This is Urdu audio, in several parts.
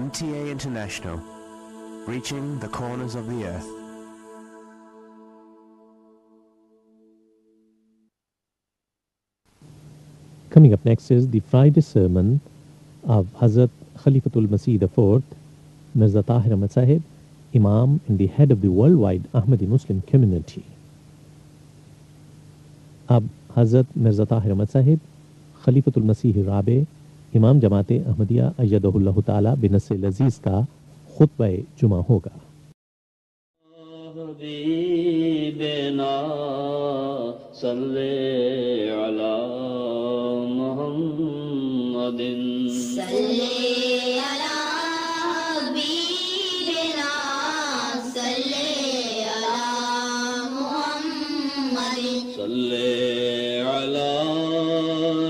MTA International, reaching the corners of the earth. Coming up next is the Friday sermon of Hazrat Khalifatul Masih IV, Mirza Tahir Ahmad Sahib, Imam and the head of the worldwide Ahmadi Muslim community. اب حضرت مرزا طاہر احمد صاحب خلیفۃ المسیح الرابع امام جماعت احمدیہ ایدہ اللہ تعالی بنص لذیذ کا خطبہ جمعہ ہوگا. حبیبنا صلی علی محمد صلی علی حبیبنا صلی علی محمد صلی علی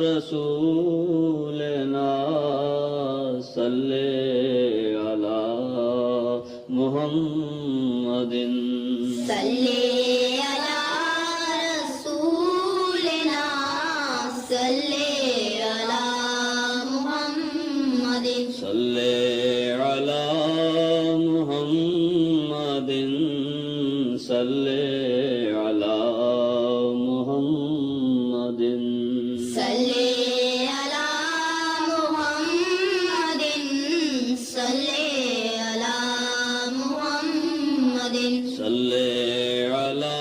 رسولنا صلی علی محمد صلی علی رسولنا صلی علی محمد صلی علی محمد صلی علی محمد صلی علی محمد صلی علی محمد صلی علی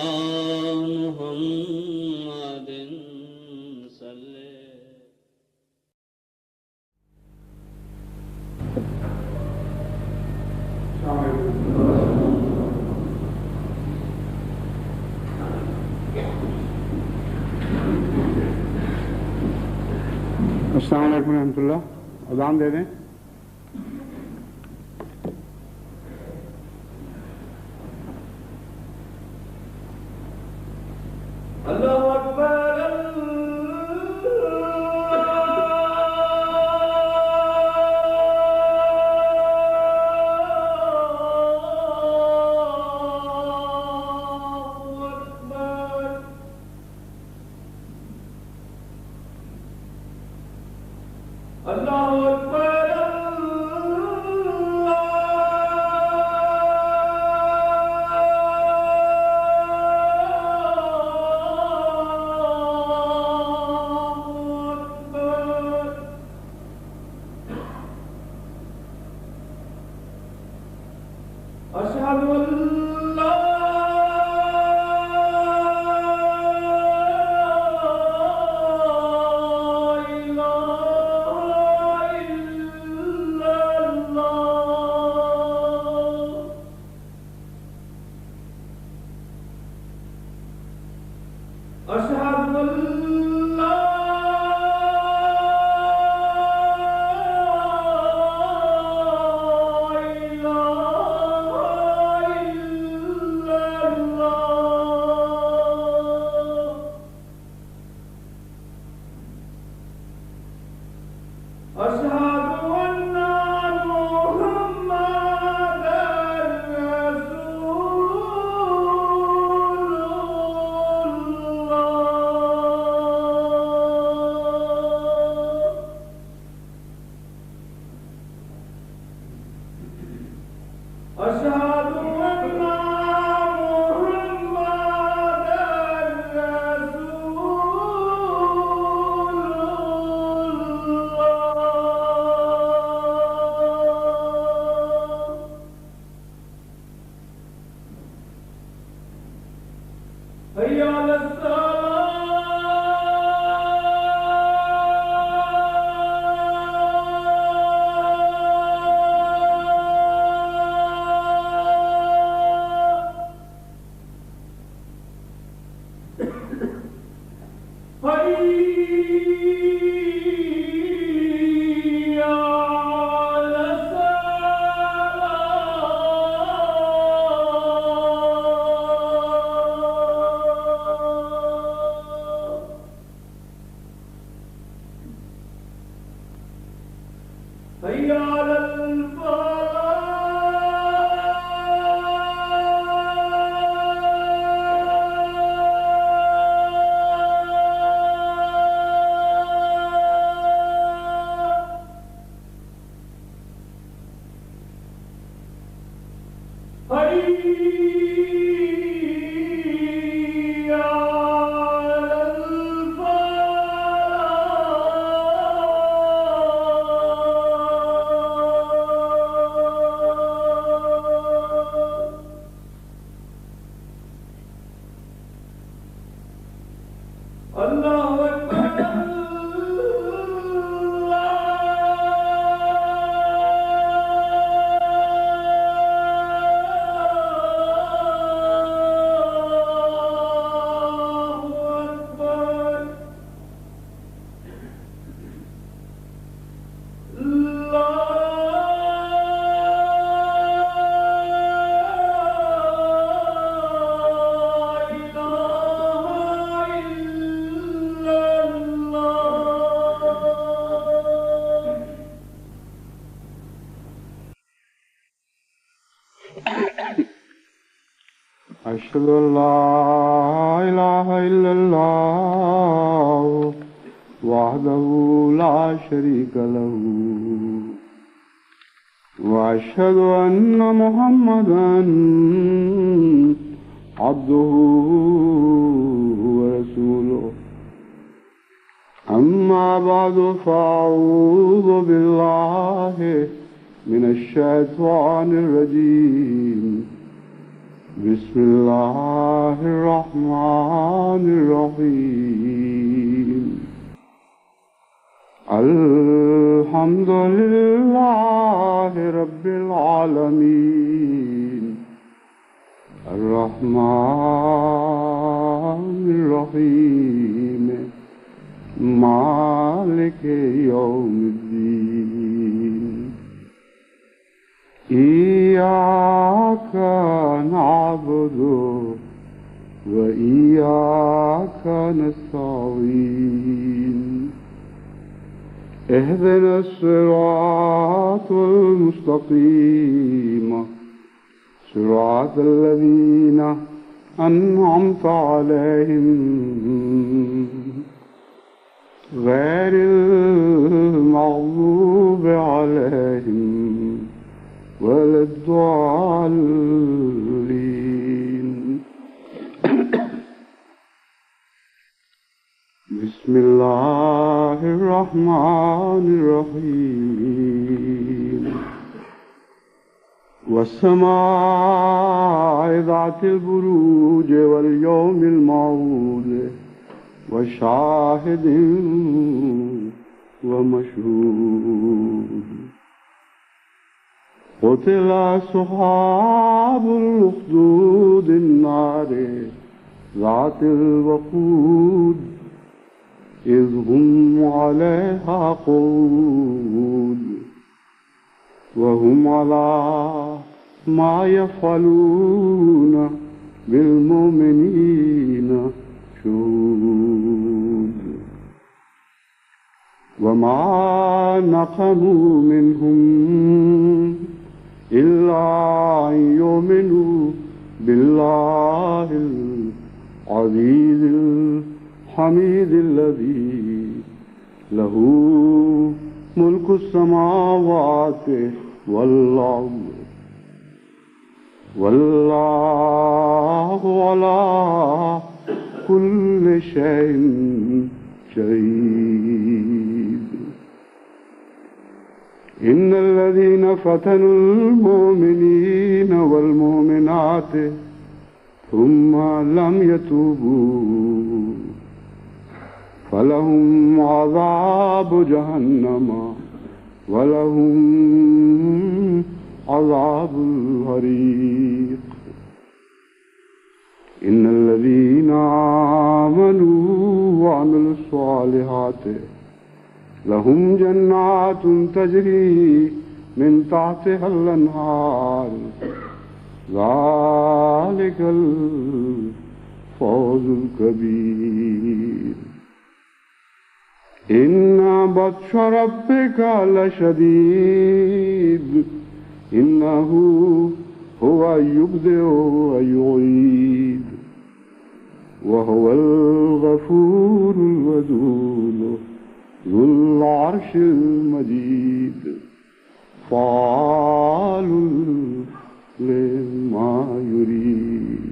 محمد صلی. السلام علیکم ورحمۃ اللہ. اذان دے دیں. اللہ اکبر الله أكبر أشهد أن لا إله إلا الله وحده لا شريك له وأشهد أن محمدا عبده ورسوله أما بعد فأعوذ بالله من الشيطان الرجيم بسم الله الرحمن الرحيم الحمد لله رب العالمين الرحمن الرحيم مالك يوم الدين إياك نعبد وإياك نستعين اهدنا الصراط المستقيم صراط الذين أنعمت عليهم غير المغضوب عليهم ولا الضالين بسم الله الرحمن الرحيم والسماء ذات البروج واليوم الموعود وشاهد ومشهود قتل أصحاب الأخدود النار ذات الوقود إذ هم عليها قعود وهم على ما يفعلون بالمؤمنين شهود وما نقموا منهم إلا أن يؤمنوا بالله العزيز الحميد الذي له ملك السماوات والأرض والله على كل شيء شهيد إن الذين فتنوا المؤمنين والمؤمنات ثم لم يتوبوا فلهم عذاب جهنم ولهم عذاب الحريق إن الذين آمنوا وعملوا الصالحات لهم جنات تجري من تحتها الأنهار ذلك الفوز الكبير إن بطش ربك لشديد إنه هو يبدئ ويعيد وهو الغفور الودود ذو العرش المجيد فعال لما يريد.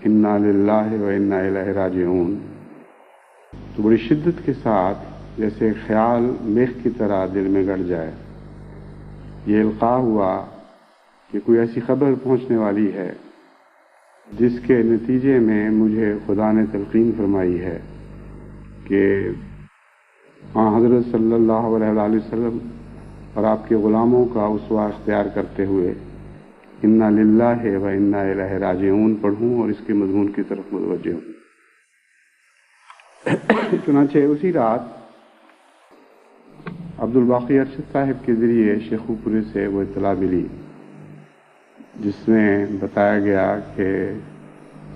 انا للہ و انا الیہ راجعون، تو بڑی شدت کے ساتھ جیسے ایک خیال میخ کی طرح دل میں گڑ جائے، یہ القاء ہوا کہ کوئی ایسی خبر پہنچنے والی ہے جس کے نتیجے میں مجھے خدا نے تلقین فرمائی ہے کہ حضرت صلی اللہ علیہ وآلہ وسلم اور آپ کے غلاموں کا اسوہ اختیار کرتے ہوئے انا للہ و انا الیہ راجعون پڑھوں اور اس کے مضمون کی طرف متوجہ ہوں۔ چنانچہ اسی رات عبد الباقی ارشد صاحب کے ذریعے شیخو پورے سے وہ اطلاع ملی جس میں بتایا گیا کہ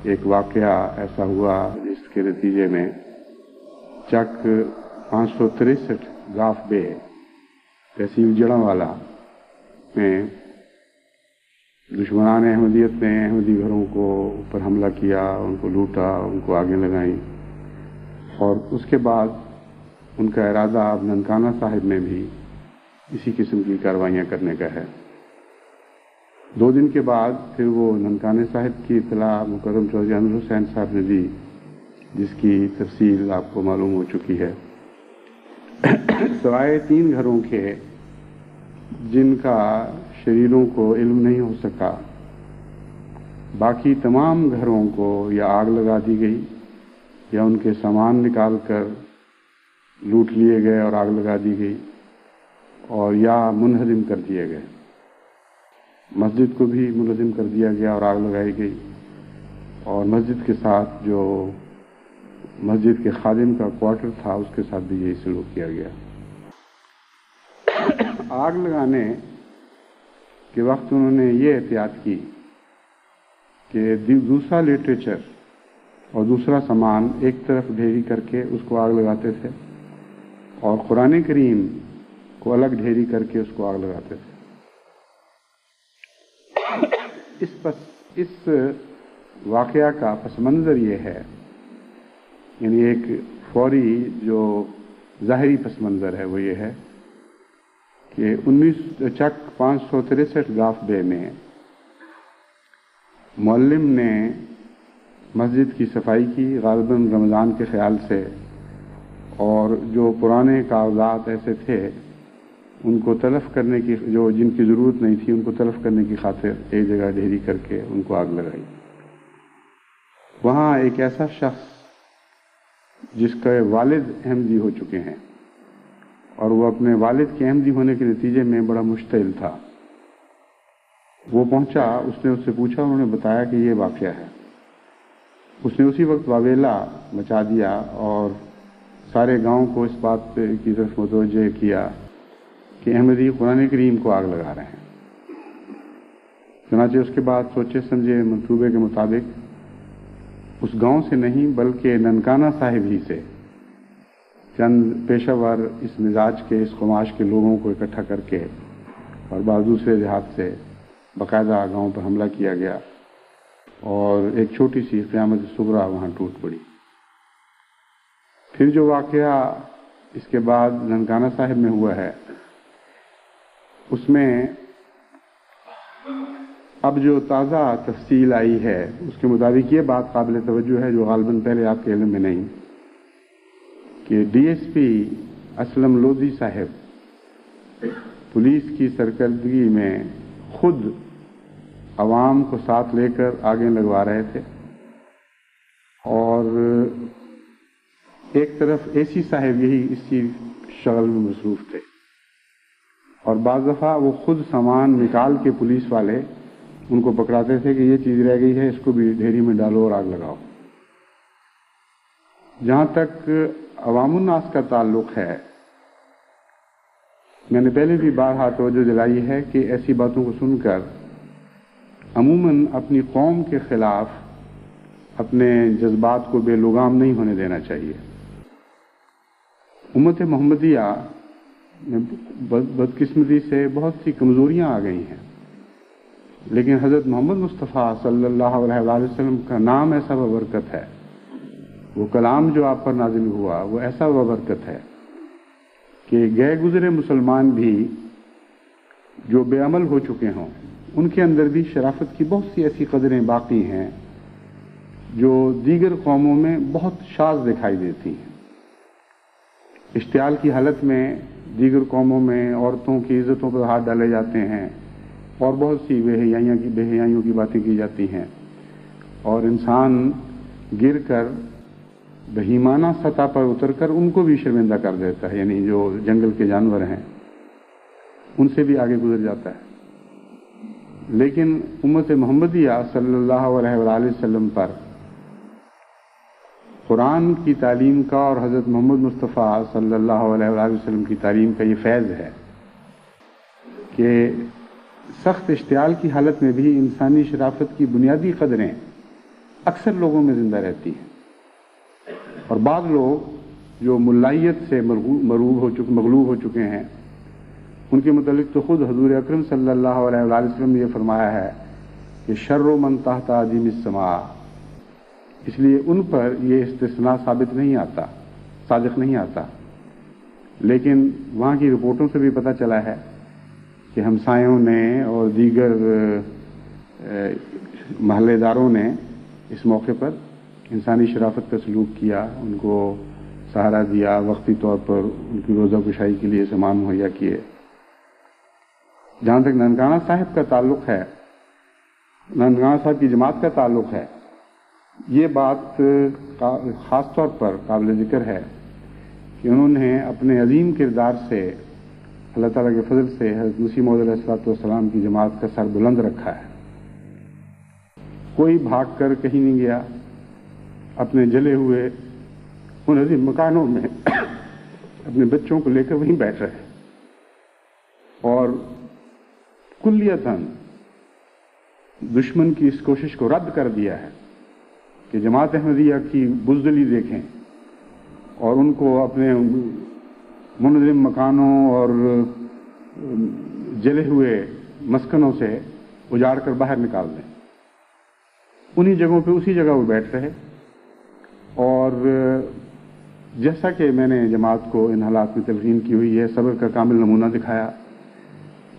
ایک واقعہ ایسا ہوا جس کے نتیجے میں چک 563 گاف بے تحصیل جڑاوالا میں دشمنان احمدیت نے احمدی گھروں کو اوپر حملہ کیا، ان کو لوٹا، ان کو آگے لگائیں، اور اس کے بعد ان کا ارادہ اب ننکانہ صاحب میں بھی اسی قسم کی کاروائیاں کرنے کا ہے۔ 2 دن کے بعد پھر وہ ننکانہ صاحب کی اطلاع مکرم چودھری انور حسین صاحب نے دی، جس کی تفصیل آپ کو معلوم ہو چکی ہے۔ سوائے 3 گھروں کے جن کا شریروں کو علم نہیں ہو سکا، باقی تمام گھروں کو یا آگ لگا دی گئی یا ان کے سامان نکال کر لوٹ لیے گئے اور آگ لگا دی گئی، اور یا منہدم کر دیے گئے۔ مسجد کو بھی منہدم کر دیا گیا اور آگ لگائی گئی، اور مسجد کے ساتھ جو مسجد کے خادم کا کوارٹر تھا اس کے ساتھ بھی یہی سلوک کیا گیا۔ آگ لگانے کے وقت انہوں نے یہ احتیاط کی کہ دوسرا لٹریچر اور دوسرا سامان ایک طرف ڈھیری کر کے اس کو آگ لگاتے تھے، اور قرآن کریم کو الگ ڈھیری کر کے اس کو آگ لگاتے تھے۔ اس واقعہ کا پس منظر یہ ہے، یعنی ایک فوری جو ظاہری پس منظر ہے وہ یہ ہے کہ 563 گاف بے میں معلم نے مسجد کی صفائی کی، غالباً رمضان کے خیال سے، اور جو پرانے کاغذات ایسے تھے ان کو تلف کرنے کی، جو جن کی ضرورت نہیں تھی ان کو تلف کرنے کی خاطر ایک جگہ ڈھیری کر کے ان کو آگ لگائی۔ وہاں ایک ایسا شخص جس کے والد احمدی ہو چکے ہیں اور وہ اپنے والد کے احمدی ہونے کے نتیجے میں بڑا مشتعل تھا، وہ پہنچا، اس نے اس سے پوچھا، انہوں نے بتایا کہ یہ واقعہ ہے۔ اس نے اسی وقت واویلا مچا دیا اور سارے گاؤں کو اس بات کی طرف متوجہ کیا کہ احمدی قرآن کریم کو آگ لگا رہے ہیں۔ چنانچہ اس کے بعد سوچے سمجھے منصوبے کے مطابق اس گاؤں سے نہیں بلکہ ننکانہ صاحب ہی سے چند پیشہ ور اس مزاج کے، اس خماش کے لوگوں کو اکٹھا کر کے اور بعض دوسرے دیہات سے باقاعدہ گاؤں پر حملہ کیا گیا، اور ایک چھوٹی سی قیامت صغریٰ وہاں ٹوٹ پڑی۔ پھر جو واقعہ اس کے بعد ننکانہ صاحب میں ہوا ہے، اس میں اب جو تازہ تفصیل آئی ہے اس کے مطابق یہ بات قابل توجہ ہے، جو غالباً پہلے آپ کے علم میں نہیں، کہ D S P Aslam Lodhi صاحب پولیس کی سرکردگی میں خود عوام کو ساتھ لے کر آگے لگوا رہے تھے، اور ایک طرف اے سی صاحب یہی اسی شغل میں مصروف تھے، اور بعض دفعہ وہ خود سامان نکال کے پولیس والے ان کو پکڑاتے تھے کہ یہ چیز رہ گئی ہے، اس کو بھی ڈھیری میں ڈالو اور آگ لگاؤ۔ جہاں تک عوام الناس کا تعلق ہے، میں نے پہلے بھی بارہا توجہ دلائی ہے کہ ایسی باتوں کو سن کر عموماً اپنی قوم کے خلاف اپنے جذبات کو بے لگام نہیں ہونے دینا چاہیے۔ امت محمدیہ میں بدقسمتی سے بہت سی کمزوریاں آ گئی ہیں، لیکن حضرت محمد مصطفیٰ صلی اللہ علیہ وآلہ وسلم کا نام ایسا بابرکت ہے، وہ کلام جو آپ پر نازل ہوا وہ ایسا بابرکت ہے کہ گئے گزرے مسلمان بھی جو بے عمل ہو چکے ہوں ان کے اندر بھی شرافت کی بہت سی ایسی قدریں باقی ہیں جو دیگر قوموں میں بہت شاذ دکھائی دیتی ہیں۔ اشتعال کی حالت میں دیگر قوموں میں عورتوں کی عزتوں پر ہاتھ ڈالے جاتے ہیں اور بہت سی بے حیائیوں کی باتیں کی جاتی ہیں، اور انسان گر کر بہیمانہ سطح پر اتر کر ان کو بھی شرمندہ کر دیتا ہے، یعنی جو جنگل کے جانور ہیں ان سے بھی آگے گزر جاتا ہے۔ لیکن امت محمدیہ صلی اللہ علیہ وآلہ وسلم پر قرآن کی تعلیم کا اور حضرت محمد مصطفیٰ صلی اللہ علیہ وآلہ وسلم کی تعلیم کا یہ فیض ہے کہ سخت اشتعال کی حالت میں بھی انسانی شرافت کی بنیادی قدریں اکثر لوگوں میں زندہ رہتی ہیں، اور بعض لوگ جو ملائیت سے مغلوب ہو چکے ہیں ان کے متعلق تو خود حضور اکرم صلی اللہ علیہ وآلہ وسلم نے یہ فرمایا ہے کہ شر من تحت عظیم السماء، اس لیے ان پر یہ استثناء صادق نہیں آتا۔ لیکن وہاں کی رپورٹوں سے بھی پتہ چلا ہے کہ ہمسایوں نے اور دیگر محلے داروں نے اس موقع پر انسانی شرافت کا سلوک کیا، ان کو سہارا دیا، وقتی طور پر ان کی روزہ کشائی کے لیے سامان مہیا کیے۔ جہاں تک ننکانہ صاحب کا تعلق ہے، ننکانہ صاحب کی جماعت کا تعلق ہے، یہ بات خاص طور پر قابل ذکر ہے کہ انہوں نے اپنے عظیم کردار سے اللہ تعالیٰ کے فضل سے حضرت مسیح موعود علیہ الصلوۃ والسلام کی جماعت کا سر بلند رکھا ہے۔ کوئی بھاگ کر کہیں نہیں گیا، اپنے جلے ہوئے ان عظیم مکانوں میں اپنے بچوں کو لے کر وہیں بیٹھ رہے اور کلیتاً دشمن کی اس کوشش کو رد کر دیا ہے کہ جماعت احمدیہ کی بزدلی دیکھیں اور ان کو اپنے منظم مکانوں اور جلے ہوئے مسکنوں سے اجاڑ کر باہر نکال دیں۔ انہی جگہوں پہ اسی جگہ وہ بیٹھ رہے، اور جیسا کہ میں نے جماعت کو ان حالات میں تلقین کی ہوئی ہے، صبر کا کامل نمونہ دکھایا،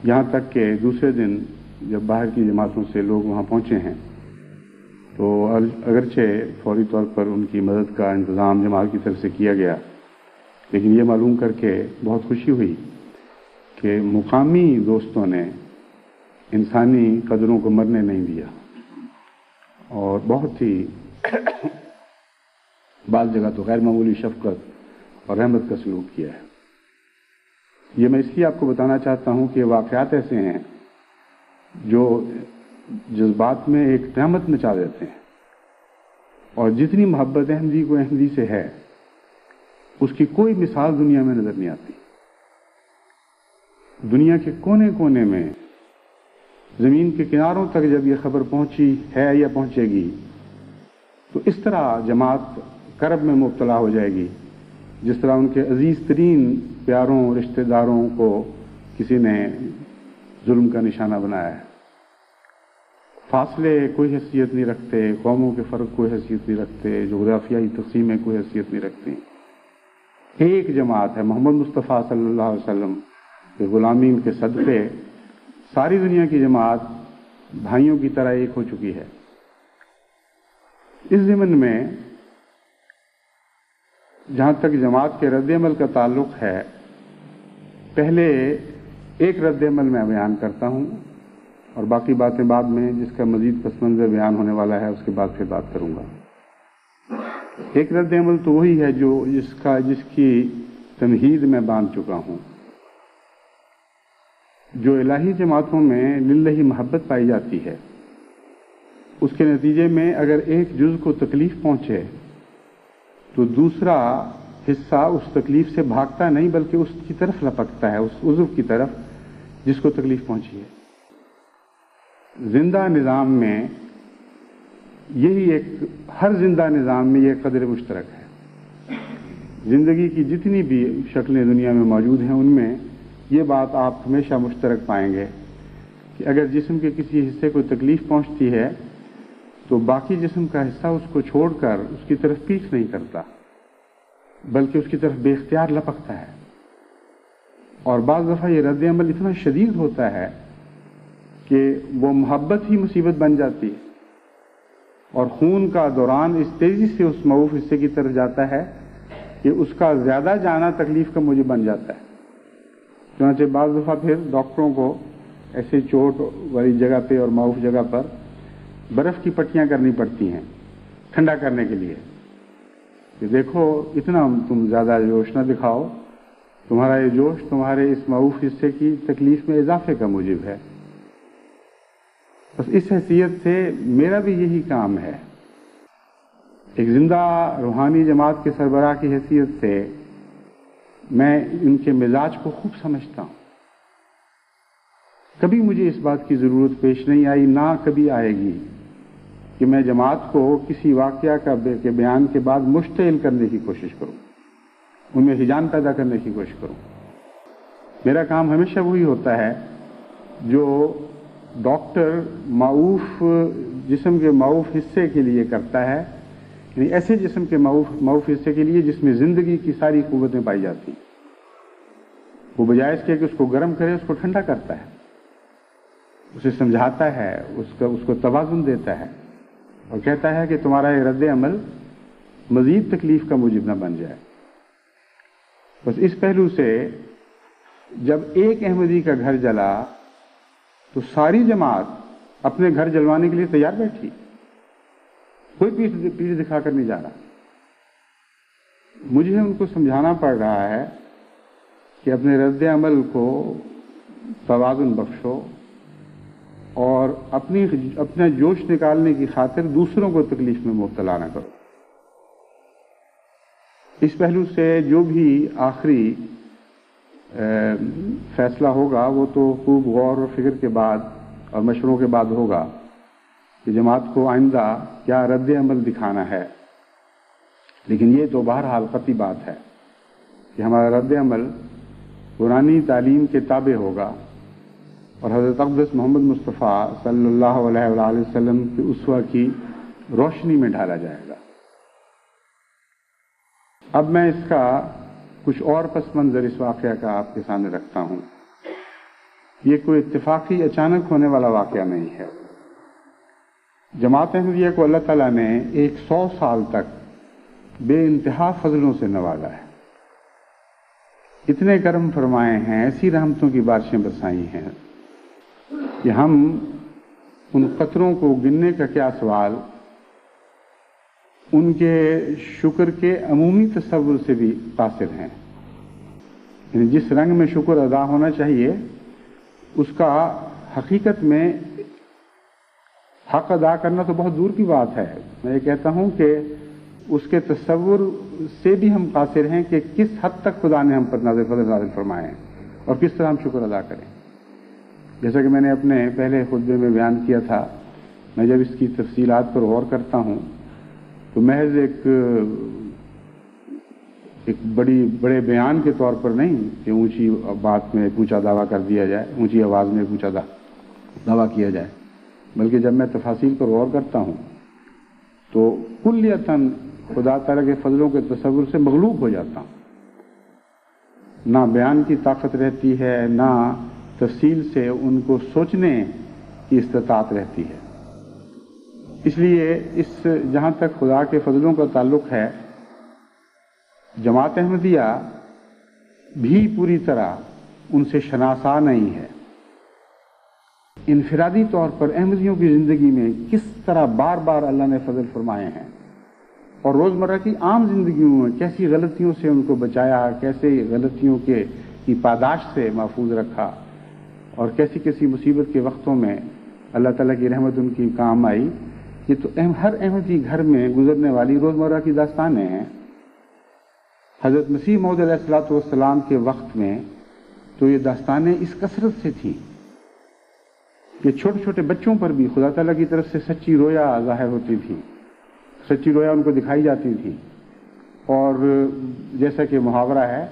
یہاں تک کہ دوسرے دن جب باہر کی جماعتوں سے لوگ وہاں پہنچے ہیں تو اگرچہ فوری طور پر ان کی مدد کا انتظام جماعت کی طرف سے کیا گیا، لیکن یہ معلوم کر کے بہت خوشی ہوئی کہ مقامی دوستوں نے انسانی قدروں کو مرنے نہیں دیا اور بہت ہی بعض جگہ تو غیر معمولی شفقت اور رحمت کا سلوک کیا ہے۔ یہ میں اس لیے آپ کو بتانا چاہتا ہوں کہ واقعات ایسے ہیں جو جذبات میں ایک قیامت مچا دیتے ہیں، اور جتنی محبت احمدی کو احمدی سے ہے اس کی کوئی مثال دنیا میں نظر نہیں آتی۔ دنیا کے کونے کونے میں، زمین کے کناروں تک جب یہ خبر پہنچی ہے یا پہنچے گی تو اس طرح جماعت کرب میں مبتلا ہو جائے گی جس طرح ان کے عزیز ترین پیاروں رشتہ داروں کو کسی نے ظلم کا نشانہ بنایا ہے۔ فاصلے کوئی حیثیت نہیں رکھتے، قوموں کے فرق کوئی حیثیت نہیں رکھتے، جغرافیائی تقسیمیں کوئی حیثیت نہیں رکھتی۔ ایک جماعت ہے، محمد مصطفیٰ صلی اللہ علیہ وسلم کے غلامین کے صدقے ساری دنیا کی جماعت بھائیوں کی طرح ایک ہو چکی ہے۔ اس ضمن میں جہاں تک جماعت کے رد عمل کا تعلق ہے، پہلے ایک رد عمل میں بیان کرتا ہوں اور باقی باتیں بعد میں، جس کا مزید پس منظر بیان ہونے والا ہے، اس کے بعد پھر بات کروں گا۔ ایک رد عمل تو وہی ہے جس کی تمہید میں باندھ چکا ہوں۔ جو الہی جماعتوں میں للہ محبت پائی جاتی ہے، اس کے نتیجے میں اگر ایک جز کو تکلیف پہنچے تو دوسرا حصہ اس تکلیف سے بھاگتا نہیں بلکہ اس کی طرف لپکتا ہے، اس عضو کی طرف جس کو تکلیف پہنچی ہے۔ زندہ نظام میں یہی ہر زندہ نظام میں یہ قدر مشترک ہے۔ زندگی کی جتنی بھی شکلیں دنیا میں موجود ہیں ان میں یہ بات آپ ہمیشہ مشترک پائیں گے کہ اگر جسم کے کسی حصے کو تکلیف پہنچتی ہے تو باقی جسم کا حصہ اس کو چھوڑ کر اس کی طرف پیچھ نہیں کرتا بلکہ اس کی طرف بے اختیار لپکتا ہے، اور بعض دفعہ یہ رد عمل اتنا شدید ہوتا ہے کہ وہ محبت ہی مصیبت بن جاتی ہے۔ اور خون کا دوران اس تیزی سے اس معروف حصے کی طرف جاتا ہے کہ اس کا زیادہ جانا تکلیف کا موجب بن جاتا ہے. چنانچہ بعض دفعہ پھر ڈاکٹروں کو ایسے چوٹ والی جگہ پہ اور معروف جگہ پر برف کی پٹیاں کرنی پڑتی ہیں ٹھنڈا کرنے کے لیے کہ دیکھو اتنا تم زیادہ جوش نہ دکھاؤ، تمہارا یہ جوش تمہارے اس معروف حصے کی تکلیف میں اضافے کا موجب ہے. بس اس حیثیت سے میرا بھی یہی کام ہے. ایک زندہ روحانی جماعت کے سربراہ کی حیثیت سے میں ان کے مزاج کو خوب سمجھتا ہوں. کبھی مجھے اس بات کی ضرورت پیش نہیں آئی، نہ کبھی آئے گی کہ میں جماعت کو کسی واقعہ کے بیان کے بعد مشتعل کرنے کی کوشش کروں، ان میں ہیجان پیدا کرنے کی کوشش کروں. میرا کام ہمیشہ وہی ہوتا ہے جو ڈاکٹر معروف جسم کے معروف حصے کے لیے کرتا ہے، یعنی ایسے جسم کے معروف حصے کے لیے جس میں زندگی کی ساری قوتیں پائی جاتی ہیں. وہ بجائے اس کے کہ اس کو گرم کرے اس کو ٹھنڈا کرتا ہے، اسے سمجھاتا ہے، اس کو توازن دیتا ہے اور کہتا ہے کہ تمہارا یہ رد عمل مزید تکلیف کا موجب نہ بن جائے. بس اس پہلو سے جب ایک احمدی کا گھر جلا تو ساری جماعت اپنے گھر جلوانے کے لیے تیار بیٹھی، کوئی پیٹھ دکھا کر نہیں جا رہا. مجھے ان کو سمجھانا پڑ رہا ہے کہ اپنے رد عمل کو توازن بخشو اور اپنا جوش نکالنے کی خاطر دوسروں کو تکلیف میں مبتلا نہ کرو. اس پہلو سے جو بھی آخری فیصلہ ہوگا وہ تو خوب غور و فکر کے بعد اور مشوروں کے بعد ہوگا کہ جماعت کو آئندہ کیا رد عمل دکھانا ہے. لیکن یہ تو بہرحال قطعی بات ہے کہ ہمارا رد عمل قرآنی تعلیم کے تابع ہوگا اور حضرت اقدس محمد مصطفیٰ صلی اللہ علیہ وآلہ وسلم کی اسوہ کی روشنی میں ڈھالا جائے گا. اب میں اس کا کچھ اور پس منظر اس واقعہ کا آپ کے سامنے رکھتا ہوں. یہ کوئی اتفاقی اچانک ہونے والا واقعہ نہیں ہے. جماعت احمدیہ کو اللہ تعالیٰ نے 100 سال تک بے انتہا فضلوں سے نوازا ہے. اتنے کرم فرمائے ہیں، ایسی رحمتوں کی بارشیں برسائی ہیں کہ ہم ان قطروں کو گننے کا کیا سوال، ان کے شکر کے عمومی تصور سے بھی قاصر ہیں. یعنی جس رنگ میں شکر ادا ہونا چاہیے اس کا حقیقت میں حق ادا کرنا تو بہت دور کی بات ہے. میں یہ کہتا ہوں کہ اس کے تصور سے بھی ہم قاصر ہیں کہ کس حد تک خدا نے ہم پر فضل نازل فرمائے ہیں اور کس طرح ہم شکر ادا کریں. جیسا کہ میں نے اپنے پہلے خطبے میں بیان کیا تھا، میں جب اس کی تفصیلات پر غور کرتا ہوں تو محض ایک بڑے بیان کے طور پر نہیں کہ اونچی بات میں ایک اونچا دعویٰ کر دیا جائے، اونچی آواز میں ایک اونچا دعویٰ کیا جائے، بلکہ جب میں تفاصیل پر غور کرتا ہوں تو کلیتاً خدا تعالیٰ کے فضلوں کے تصور سے مغلوب ہو جاتا ہوں. نہ بیان کی طاقت رہتی ہے، نہ تفصیل سے ان کو سوچنے کی استطاعت رہتی ہے. اس لیے جہاں تک خدا کے فضلوں کا تعلق ہے، جماعت احمدیہ بھی پوری طرح ان سے شناسا نہیں ہے. انفرادی طور پر احمدیوں کی زندگی میں کس طرح بار بار اللہ نے فضل فرمائے ہیں اور روزمرہ کی عام زندگیوں میں کیسی غلطیوں سے ان کو بچایا، کیسے غلطیوں کی پاداش سے محفوظ رکھا اور کیسی کیسی مصیبت کے وقتوں میں اللہ تعالیٰ کی رحمت ان کی کام آئی. یہ تو ہر احمدی گھر میں گزرنے والی روزمرہ کی داستانیں ہیں. حضرت مسیح موعود علیہ الصلوۃ والسلام کے وقت میں تو یہ داستانیں اس کثرت سے تھیں کہ چھوٹے چھوٹے بچوں پر بھی خدا تعالیٰ کی طرف سے سچی رویا ظاہر ہوتی تھی، سچی رویا ان کو دکھائی جاتی تھی. اور جیسا کہ محاورہ ہے،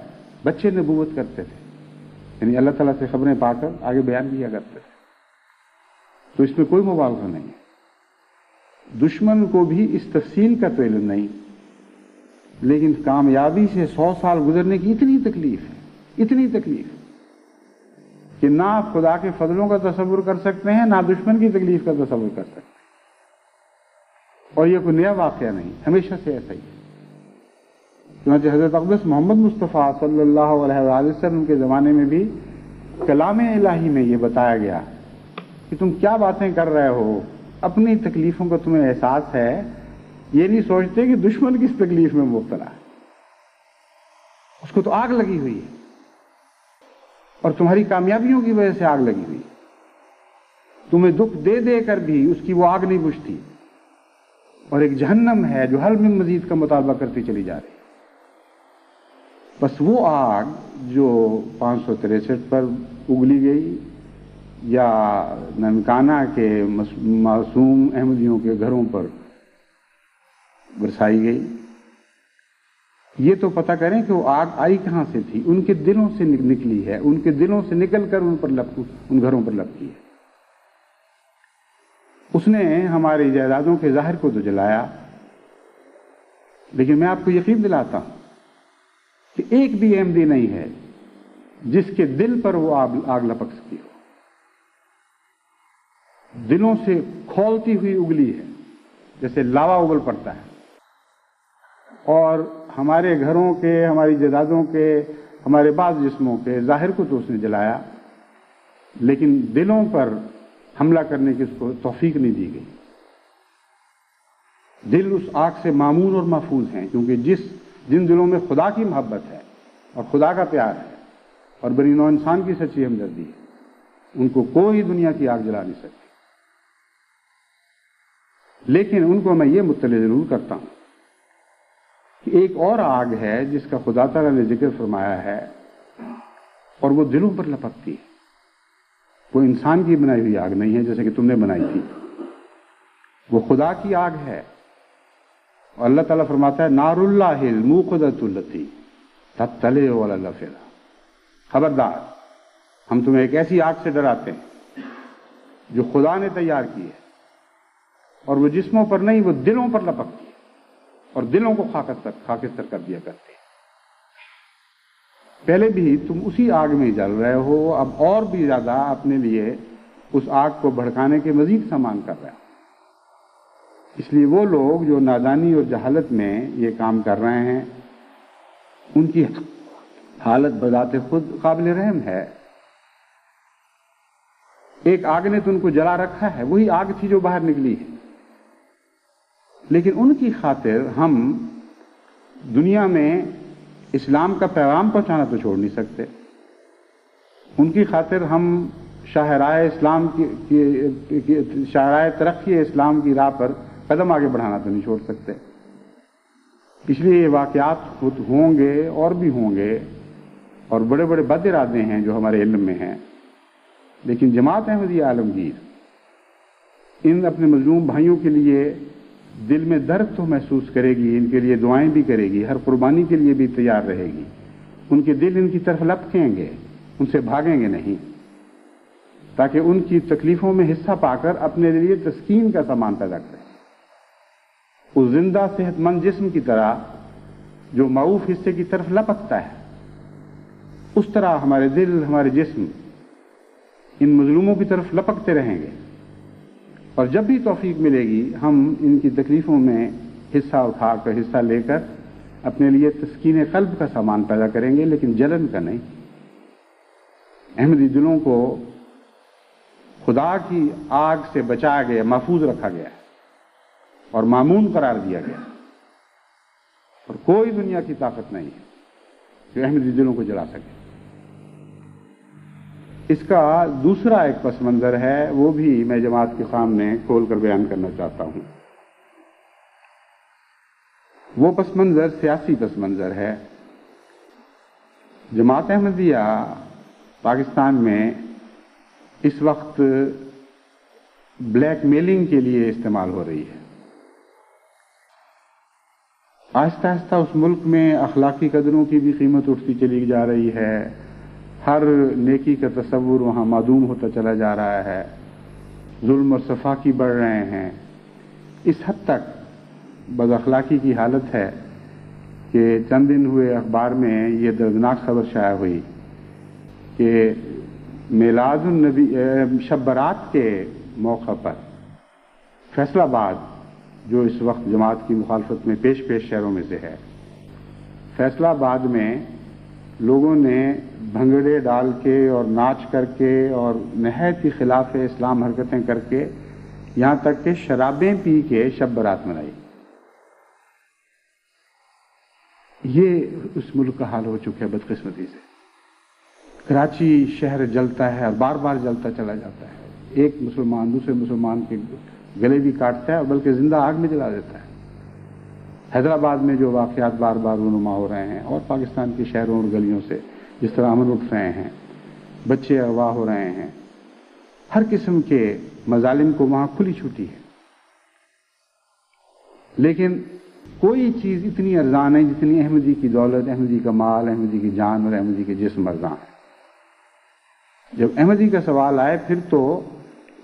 بچے نبوت کرتے تھے، یعنی اللہ تعالیٰ سے خبریں پا کر آگے بیان کیا کرتے تھے. تو اس میں کوئی مبالغہ نہیں ہے. دشمن کو بھی اس تفصیل کا تو علم نہیں، لیکن کامیابی سے 100 سال گزرنے کی اتنی تکلیف کہ نہ آپ خدا کے فضلوں کا تصور کر سکتے ہیں، نہ دشمن کی تکلیف کا تصور کر سکتے ہیں. اور یہ کوئی نیا واقعہ نہیں، ہمیشہ سے ایسا ہی ہے۔ چنانچہ حضرت اقدس محمد مصطفیٰ صلی اللہ علیہ وآلہ وسلم کے زمانے میں بھی کلام الہی میں یہ بتایا گیا کہ تم کیا باتیں کر رہے ہو، اپنی تکلیفوں کا تمہیں احساس ہے، یہ نہیں سوچتے کہ دشمن کس تکلیف میں مبتلا ہے، اس کو تو آگ لگی ہوئی ہے، اور تمہاری کامیابیوں کی وجہ سے آگ لگی ہوئی ہے، تمہیں دکھ دے دے کر بھی اس کی وہ آگ نہیں بجھتی، اور ایک جہنم ہے جو حل میں مزید کا مطالبہ کرتی چلی جا رہی ہے۔ بس وہ آگ جو 563 پر اگلی گئی یا ننکانہ کے معصوم احمدیوں کے گھروں پر برسائی گئی، یہ تو پتہ کریں کہ وہ آگ آئی کہاں سے تھی، ان کے دلوں سے نکلی ہے، ان کے دلوں سے نکل کر ان گھروں پر لپکی ہے۔ اس نے ہماری جائیدادوں کے ظاہر کو تو جلایا، لیکن میں آپ کو یقین دلاتا ہوں کہ ایک بھی احمدی نہیں ہے جس کے دل پر وہ آگ لپک سکی ہو۔ دلوں سے کھولتی ہوئی اگلی ہے، جیسے لاوا ابل پڑتا ہے، اور ہمارے گھروں کے، ہماری جائیدادوں کے، ہمارے بعض جسموں کے ظاہر کو تو اس نے جلایا، لیکن دلوں پر حملہ کرنے کی اس کو توفیق نہیں دی گئی۔ دل اس آگ سے معمون اور محفوظ ہیں، کیونکہ جن دلوں میں خدا کی محبت ہے اور خدا کا پیار ہے اور بنی نوع انسان کی سچی ہمدردی ہے، ان کو کوئی دنیا کی آگ جلا نہیں سکتی۔ لیکن ان کو میں یہ مطلع ضرور کرتا ہوں کہ ایک اور آگ ہے جس کا خدا تعالیٰ نے ذکر فرمایا ہے، اور وہ دلوں پر لپکتی ہے۔ وہ انسان کی بنائی ہوئی آگ نہیں ہے جیسے کہ تم نے بنائی تھی، وہ خدا کی آگ ہے۔ اور اللہ تعالیٰ فرماتا ہے نار اللہ الموقدۃ التی تطلع علی الافئدہ، خبردار ہم تمہیں ایک ایسی آگ سے ڈراتے ہیں جو خدا نے تیار کی ہے، اور وہ جسموں پر نہیں، وہ دلوں پر لپکتی ہے اور دلوں کو خاکستر کر دیا کرتے ہیں۔ پہلے بھی تم اسی آگ میں جل رہے ہو، اب اور بھی زیادہ اپنے لیے اس آگ کو بھڑکانے کے مزید سامان کر رہے ہو۔ اس لیے وہ لوگ جو نادانی اور جہالت میں یہ کام کر رہے ہیں، ان کی حالت بذات خود قابل رحم ہے۔ ایک آگ نے تو ان کو جلا رکھا ہے، وہی آگ تھی جو باہر نکلی ہے، لیکن ان کی خاطر ہم دنیا میں اسلام کا پیغام پہنچانا تو چھوڑ نہیں سکتے، ان کی خاطر ہم شاہراہ اسلام کی شاہراہ ترقی اسلام کی راہ پر قدم آگے بڑھانا تو نہیں چھوڑ سکتے۔ اس لیے یہ واقعات خود ہوں گے اور بھی ہوں گے، اور بڑے بڑے بد ارادے ہیں جو ہمارے علم میں ہیں، لیکن جماعت احمدیہ عالمگیر ان اپنے مظلوم بھائیوں کے لیے دل میں درد تو محسوس کرے گی، ان کے لیے دعائیں بھی کرے گی، ہر قربانی کے لیے بھی تیار رہے گی۔ ان کے دل ان کی طرف لپکیں گے، ان سے بھاگیں گے نہیں، تاکہ ان کی تکلیفوں میں حصہ پا کر اپنے لیے تسکین کا سامان پیدا کریں۔ اس زندہ صحت مند جسم کی طرح جو معوف حصے کی طرف لپکتا ہے، اس طرح ہمارے دل، ہمارے جسم ان مظلوموں کی طرف لپکتے رہیں گے، اور جب بھی توفیق ملے گی ہم ان کی تکلیفوں میں حصہ اٹھا کر، حصہ لے کر اپنے لیے تسکین قلب کا سامان پیدا کریں گے، لیکن جلن کا نہیں۔ احمدی دلوں کو خدا کی آگ سے بچایا گیا، محفوظ رکھا گیا ہے اور مامون قرار دیا گیا، اور کوئی دنیا کی طاقت نہیں ہے جو احمدی دلوں کو جلا سکے۔ اس کا دوسرا ایک پس منظر ہے، وہ بھی میں جماعت کے سامنے کھول کر بیان کرنا چاہتا ہوں۔ وہ پس منظر سیاسی پس منظر ہے۔ جماعت احمدیہ پاکستان میں اس وقت بلیک میلنگ کے لیے استعمال ہو رہی ہے۔ آہستہ آہستہ اس ملک میں اخلاقی قدروں کی بھی قیمت اٹھتی چلی جا رہی ہے، ہر نیکی کا تصور وہاں معدوم ہوتا چلا جا رہا ہے، ظلم اور سفاکی بڑھ رہے ہیں۔ اس حد تک بد اخلاقی کی حالت ہے کہ چند دن ہوئے اخبار میں یہ دردناک خبر شائع ہوئی کہ میلاد النبی شب برات کے موقع پر فیصل آباد جو اس وقت جماعت کی مخالفت میں پیش شہروں میں سے ہے. فیصلہ آباد میں لوگوں نے بھنگڑے ڈال کے اور ناچ کر کے اور نہایت ہی خلاف اسلام حرکتیں کر کے یہاں تک کہ شرابیں پی کے شب برات منائی. یہ اس ملک کا حال ہو چکا ہے بدقسمتی سے. کراچی شہر جلتا ہے اور بار بار جلتا چلا جاتا ہے. ایک مسلمان دوسرے مسلمان کے گلے بھی کاٹتا ہے اور بلکہ زندہ آگ میں جلا دیتا ہے. حیدرآباد میں جو واقعات بار بار رونما ہو رہے ہیں اور پاکستان کے شہروں اور گلیوں سے جس طرح امن اٹھ رہے ہیں، بچے اغوا ہو رہے ہیں، ہر قسم کے مظالم کو وہاں کھلی چھٹی ہے. لیکن کوئی چیز اتنی ارزاں نہیں جتنی احمدی کی دولت، احمدی کا مال، احمدی کی جان اور احمدی کے جسم ارزاں ہے. جب احمدی کا سوال آئے پھر تو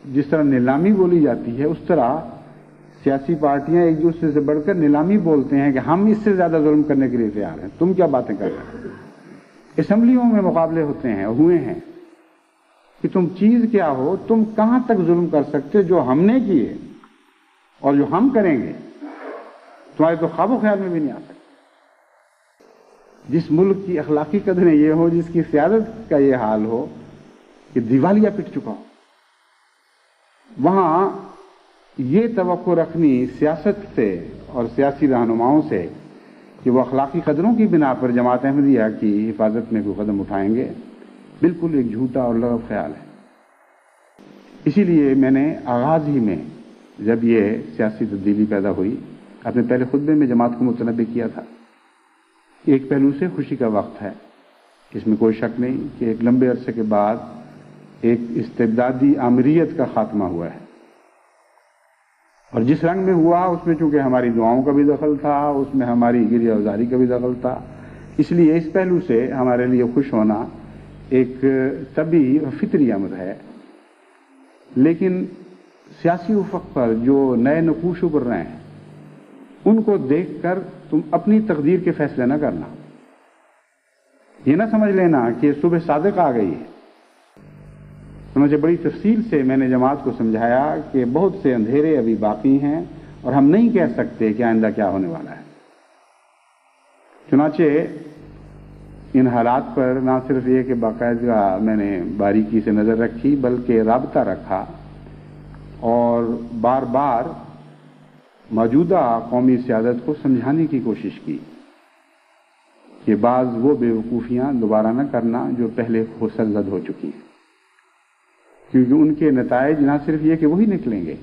جس طرح نیلامی بولی جاتی ہے اس طرح سیاسی پارٹیاں ایک دوسرے سے بڑھ کر نیلامی بولتے ہیں کہ ہم اس سے زیادہ ظلم کرنے کے لیے تیار ہیں، تم کیا باتیں کر رہے ہیں. اسمبلیوں میں مقابلے ہوتے ہیں، ہوئے ہیں کہ تم چیز کیا ہو، تم کہاں تک ظلم کر سکتے جو ہم نے کیے اور جو ہم کریں گے تمہارے تو خواب و خیال میں بھی نہیں آ سکتے. جس ملک کی اخلاقی قدریں یہ ہو، جس کی سیادت کا یہ حال ہو کہ دیوالیہ پٹ چکا ہو، وہاں یہ توقع رکھنی سیاست سے اور سیاسی رہنماؤں سے کہ وہ اخلاقی قدروں کی بنا پر جماعت احمدیہ کی حفاظت میں کوئی قدم اٹھائیں گے، بالکل ایک جھوٹا اور لغو خیال ہے. اسی لیے میں نے آغاز ہی میں جب یہ سیاسی تبدیلی پیدا ہوئی اپنے پہلے خطبے میں جماعت کو متنبہ کیا تھا. ایک پہلو سے خوشی کا وقت ہے، اس میں کوئی شک نہیں کہ ایک لمبے عرصے کے بعد ایک استبدادی آمریت کا خاتمہ ہوا ہے. اور جس رنگ میں ہوا اس میں چونکہ ہماری دعاؤں کا بھی دخل تھا، اس میں ہماری گریہ ازاری کا بھی دخل تھا، اس لیے اس پہلو سے ہمارے لیے خوش ہونا ایک طبیعی اور فطری امر ہے. لیکن سیاسی افق پر جو نئے نقوش ابھر رہے ہیں ان کو دیکھ کر تم اپنی تقدیر کے فیصلے نہ کرنا. یہ نہ سمجھ لینا کہ صبح صادق آ گئی ہے. سمجھے بڑی تفصیل سے میں نے جماعت کو سمجھایا کہ بہت سے اندھیرے ابھی باقی ہیں اور ہم نہیں کہہ سکتے کہ آئندہ کیا ہونے والا ہے. چنانچہ ان حالات پر نہ صرف یہ کہ باقاعدہ میں نے باریکی سے نظر رکھی بلکہ رابطہ رکھا اور بار بار موجودہ قومی سیادت کو سمجھانے کی کوشش کی کہ بعض وہ بے وقوفیاں دوبارہ نہ کرنا جو پہلے سرزد ہو چکی ہیں، کیونکہ ان کے نتائج نہ صرف یہ کہ وہی نکلیں گے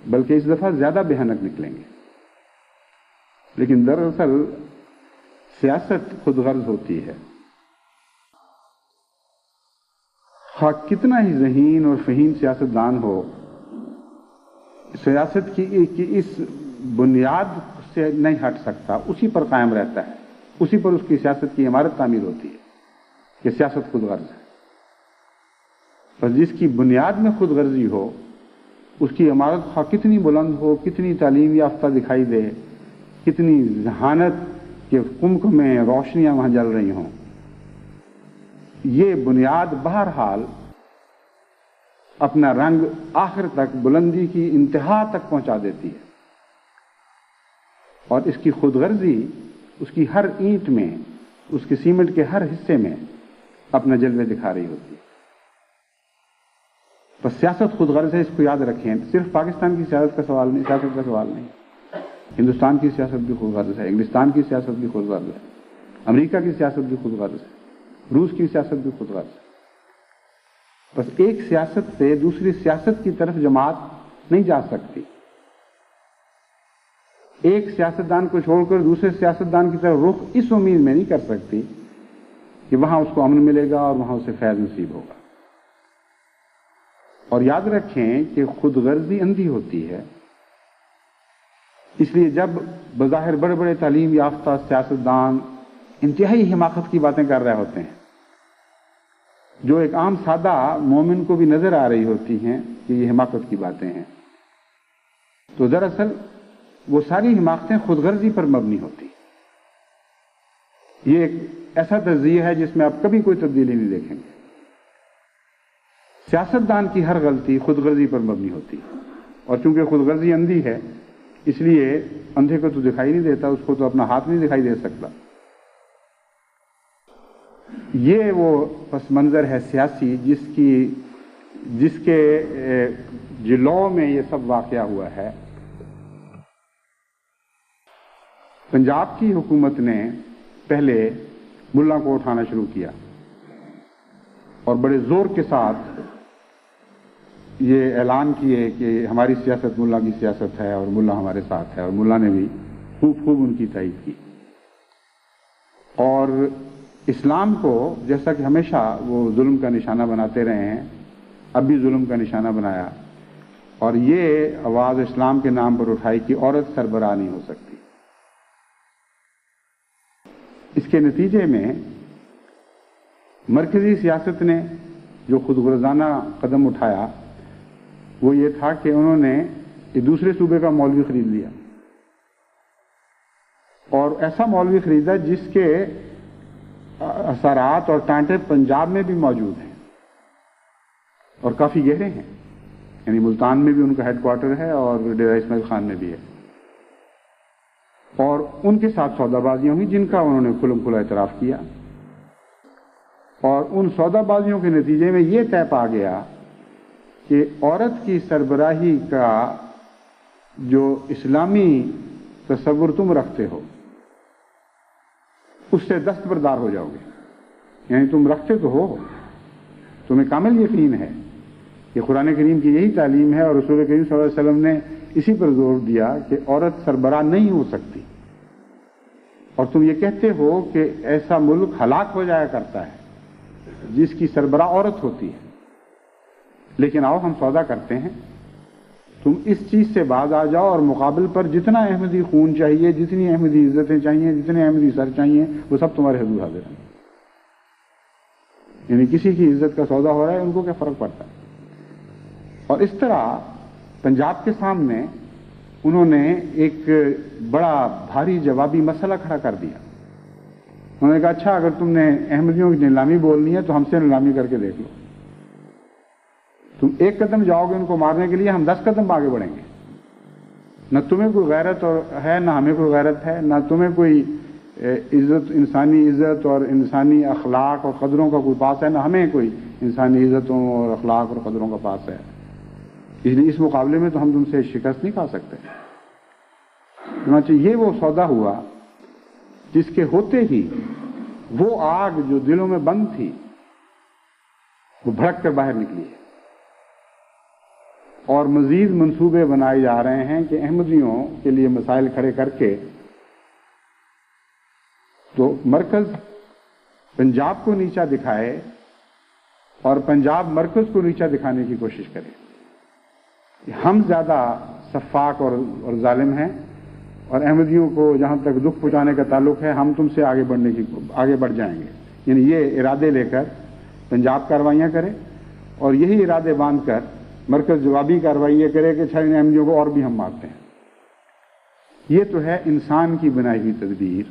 بلکہ اس دفعہ زیادہ بھیانک نکلیں گے. لیکن دراصل سیاست خود غرض ہوتی ہے. خواہ کتنا ہی ذہین اور فہیم سیاستدان ہو، سیاست کی اس بنیاد سے نہیں ہٹ سکتا، اسی پر قائم رہتا ہے، اسی پر اس کی سیاست کی عمارت تعمیر ہوتی ہے کہ سیاست خود غرض ہے. پر جس کی بنیاد میں خود غرضی ہو اس کی عمارت خواہ کتنی بلند ہو، کتنی تعلیم یافتہ دکھائی دے، کتنی ذہانت کے کمک میں روشنیاں وہاں جل رہی ہوں، یہ بنیاد بہرحال اپنا رنگ آخر تک بلندی کی انتہا تک پہنچا دیتی ہے. اور اس کی خود غرضی اس کی ہر اینٹ میں، اس کے سیمنٹ کے ہر حصے میں اپنا جلوے دکھا رہی ہوتی ہے. بس سیاست خود غرض ہے، اس کو یاد رکھیں. صرف پاکستان کی سیاست کا سوال نہیں، سیاست کا سوال نہیں. ہندوستان کی سیاست بھی خود غرض ہے، انگلستان کی سیاست بھی خود غرض ہے، امریکہ کی سیاست بھی خود غرض ہے، روس کی سیاست بھی خود غرض ہے. بس ایک سیاست سے دوسری سیاست کی طرف جماعت نہیں جا سکتی. ایک سیاستدان کو چھوڑ کر دوسرے سیاستدان کی طرف رخ اس امید میں نہیں کر سکتی کہ وہاں اس کو امن ملے گا اور وہاں اسے فیض نصیب ہوگا. اور یاد رکھیں کہ خود غرضی اندھی ہوتی ہے. اس لیے جب بظاہر بڑے بڑے تعلیم یافتہ سیاستدان انتہائی حماقت کی باتیں کر رہے ہوتے ہیں جو ایک عام سادہ مومن کو بھی نظر آ رہی ہوتی ہیں کہ یہ حماقت کی باتیں ہیں، تو دراصل وہ ساری حماقتیں خود غرضی پر مبنی ہوتی. یہ ایک ایسا تجزیہ ہے جس میں آپ کبھی کوئی تبدیلی نہیں دیکھیں گے. سیاستدان کی ہر غلطی خود غرضی پر مبنی ہوتی ہے، اور چونکہ خود غرضی اندھی ہے اس لیے اندھے کو تو دکھائی نہیں دیتا، اس کو تو اپنا ہاتھ نہیں دکھائی دے سکتا۔ یہ وہ پس منظر ہے سیاسی جس کے جلوں میں یہ سب واقعہ ہوا ہے۔ پنجاب کی حکومت نے پہلے ملا کو اٹھانا شروع کیا اور بڑے زور کے ساتھ یہ اعلان کیے کہ ہماری سیاست ملا کی سیاست ہے اور ملا ہمارے ساتھ ہے، اور ملا نے بھی خوب ان کی تائید کی۔ اور اسلام کو جیسا کہ ہمیشہ وہ ظلم کا نشانہ بناتے رہے ہیں، اب بھی ظلم کا نشانہ بنایا، اور یہ آواز اسلام کے نام پر اٹھائی کہ عورت سربراہ نہیں ہو سکتی۔ اس کے نتیجے میں مرکزی سیاست نے جو خود غرضانہ قدم اٹھایا وہ یہ تھا کہ انہوں نے ایک دوسرے صوبے کا مولوی خرید لیا، اور ایسا مولوی خریدا جس کے اثرات اور کانٹے پنجاب میں بھی موجود ہیں اور کافی گہرے ہیں، یعنی ملتان میں بھی ان کا ہیڈ کوارٹر ہے اور ڈیرہ اسماعیل خان میں بھی ہے، اور ان کے ساتھ سودا بازیاں ہوئی جن کا انہوں نے کھلم کھلا اعتراف کیا، اور ان سودا بازیوں کے نتیجے میں یہ طے پا گیا کہ عورت کی سربراہی کا جو اسلامی تصور تم رکھتے ہو اس سے دستبردار ہو جاؤ گے، یعنی تم رکھتے تو ہو، تمہیں کامل یقین ہے کہ قرآن کریم کی یہی تعلیم ہے، اور رسول کریم صلی اللہ علیہ وسلم نے اسی پر زور دیا کہ عورت سربراہ نہیں ہو سکتی، اور تم یہ کہتے ہو کہ ایسا ملک ہلاک ہو جایا کرتا ہے جس کی سربراہ عورت ہوتی ہے، لیکن آؤ ہم سودا کرتے ہیں، تم اس چیز سے باز آ جاؤ اور مقابل پر جتنا احمدی خون چاہیے، جتنی احمدی عزتیں چاہیے، جتنے احمدی سر چاہیے، وہ سب تمہارے حضور حاضر ہیں۔ یعنی کسی کی عزت کا سودا ہو رہا ہے، ان کو کیا فرق پڑتا ہے؟ اور اس طرح پنجاب کے سامنے انہوں نے ایک بڑا بھاری جوابی مسئلہ کھڑا کر دیا۔ انہوں نے کہا اچھا اگر تم نے احمدیوں کی نیلامی بولنی ہے تو ہم سے نیلامی کر کے دیکھ لو، تم ایک قدم جاؤ گے ان کو مارنے کے لیے، ہم 10 قدم آگے بڑھیں گے، نہ تمہیں کوئی غیرت ہے نہ ہمیں کوئی غیرت ہے، نہ تمہیں کوئی عزت، انسانی عزت اور انسانی اخلاق اور قدروں کا کوئی پاس ہے، نہ ہمیں کوئی انسانی عزتوں اور اخلاق اور قدروں کا پاس ہے، اس لیے اس مقابلے میں تو ہم تم سے شکست نہیں کھا سکتے۔ چنانچہ یہ وہ سودا ہوا جس کے ہوتے ہی وہ آگ جو دلوں میں بند تھی وہ بھڑک کر باہر نکلی ہے، اور مزید منصوبے بنائے جا رہے ہیں کہ احمدیوں کے لیے مسائل کھڑے کر کے تو مرکز پنجاب کو نیچا دکھائے اور پنجاب مرکز کو نیچا دکھانے کی کوشش کرے کہ ہم زیادہ سفاک اور ظالم ہیں، اور احمدیوں کو جہاں تک دکھ پہنچانے کا تعلق ہے ہم تم سے آگے بڑھ جائیں گے، یعنی یہ ارادے لے کر پنجاب کاروائیاں کرے، اور یہی ارادے باندھ کر مرکز جوابی کارروائی یہ کرے کہ اچھا ان احمدیوں کو اور بھی ہم مارتے ہیں۔ یہ تو ہے انسان کی بنائی ہوئی تدبیر۔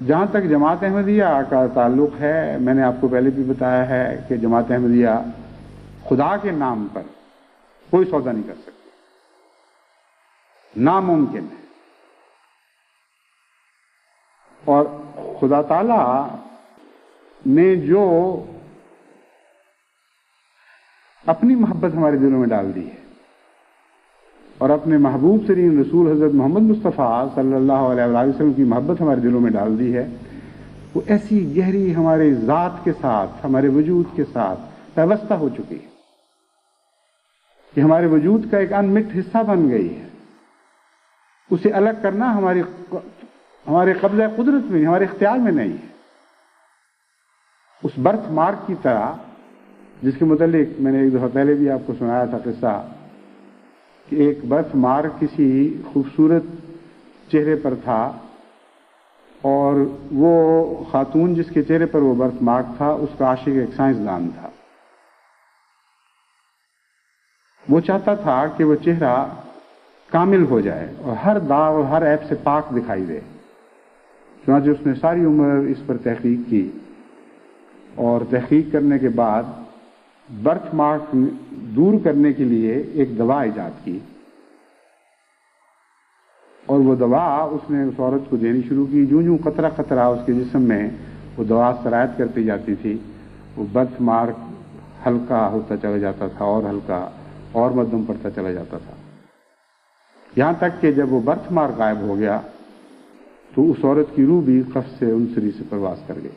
جہاں تک جماعت احمدیہ کا تعلق ہے، میں نے آپ کو پہلے بھی بتایا ہے کہ جماعت احمدیہ خدا کے نام پر کوئی سودا نہیں کر سکتی، ناممکن ہے، اور خدا تعالی نے جو اپنی محبت ہمارے دلوں میں ڈال دی ہے اور اپنے محبوب ترین رسول حضرت محمد مصطفیٰ صلی اللہ علیہ وآلہ وسلم کی محبت ہمارے دلوں میں ڈال دی ہے، وہ ایسی گہری ہمارے ذات کے ساتھ، ہمارے وجود کے ساتھ پیوستہ ہو چکی ہے کہ ہمارے وجود کا ایک انمٹ حصہ بن گئی ہے۔ اسے الگ کرنا ہمارے قبضہ قدرت میں، ہمارے اختیار میں نہیں ہے۔ اس برتھ مارک کی طرح جس کے متعلق میں نے ایک دفعہ پہلے بھی آپ کو سنایا تھا قصہ کہ ایک برتھ مارک کسی خوبصورت چہرے پر تھا، اور وہ خاتون جس کے چہرے پر وہ برتھ مارک تھا اس کا عاشق ایک سائنسدان تھا۔ وہ چاہتا تھا کہ وہ چہرہ کامل ہو جائے اور ہر داغ اور ہر عیب سے پاک دکھائی دے، چنانچہ اس نے ساری عمر اس پر تحقیق کی، اور تحقیق کرنے کے بعد برتھ مارک دور کرنے کے لیے ایک دوا ایجاد کی اور وہ دوا اس نے اس عورت کو دینی شروع کی. جوں قطرہ قطرہ اس کے جسم میں وہ دوا سرایت کرتی جاتی تھی، وہ برتھ مارک ہلکا ہوتا چلا جاتا تھا اور ہلکا اور مدھم پڑتا چلا جاتا تھا، یہاں تک کہ جب وہ برتھ مارک غائب ہو گیا تو اس عورت کی روح بھی قفس سے انصری سے پرواز کر گئی.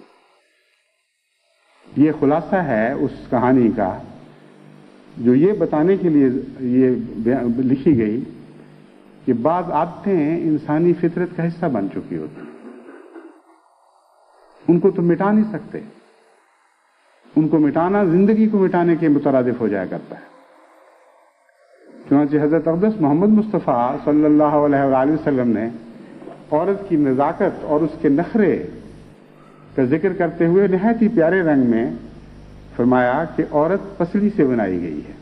یہ خلاصہ ہے اس کہانی کا جو یہ بتانے کے لیے یہ لکھی گئی کہ بعض عادتیں انسانی فطرت کا حصہ بن چکی ہوتی ہیں، ان کو تو مٹا نہیں سکتے، ان کو مٹانا زندگی کو مٹانے کے مترادف ہو جایا کرتا ہے. چنانچہ حضرت اقدس محمد مصطفیٰ صلی اللہ علیہ وآلہ وسلم نے عورت کی نزاکت اور اس کے نخرے کا ذکر کرتے ہوئے نہایت ہی پیارے رنگ میں فرمایا کہ عورت پسلی سے بنائی گئی ہے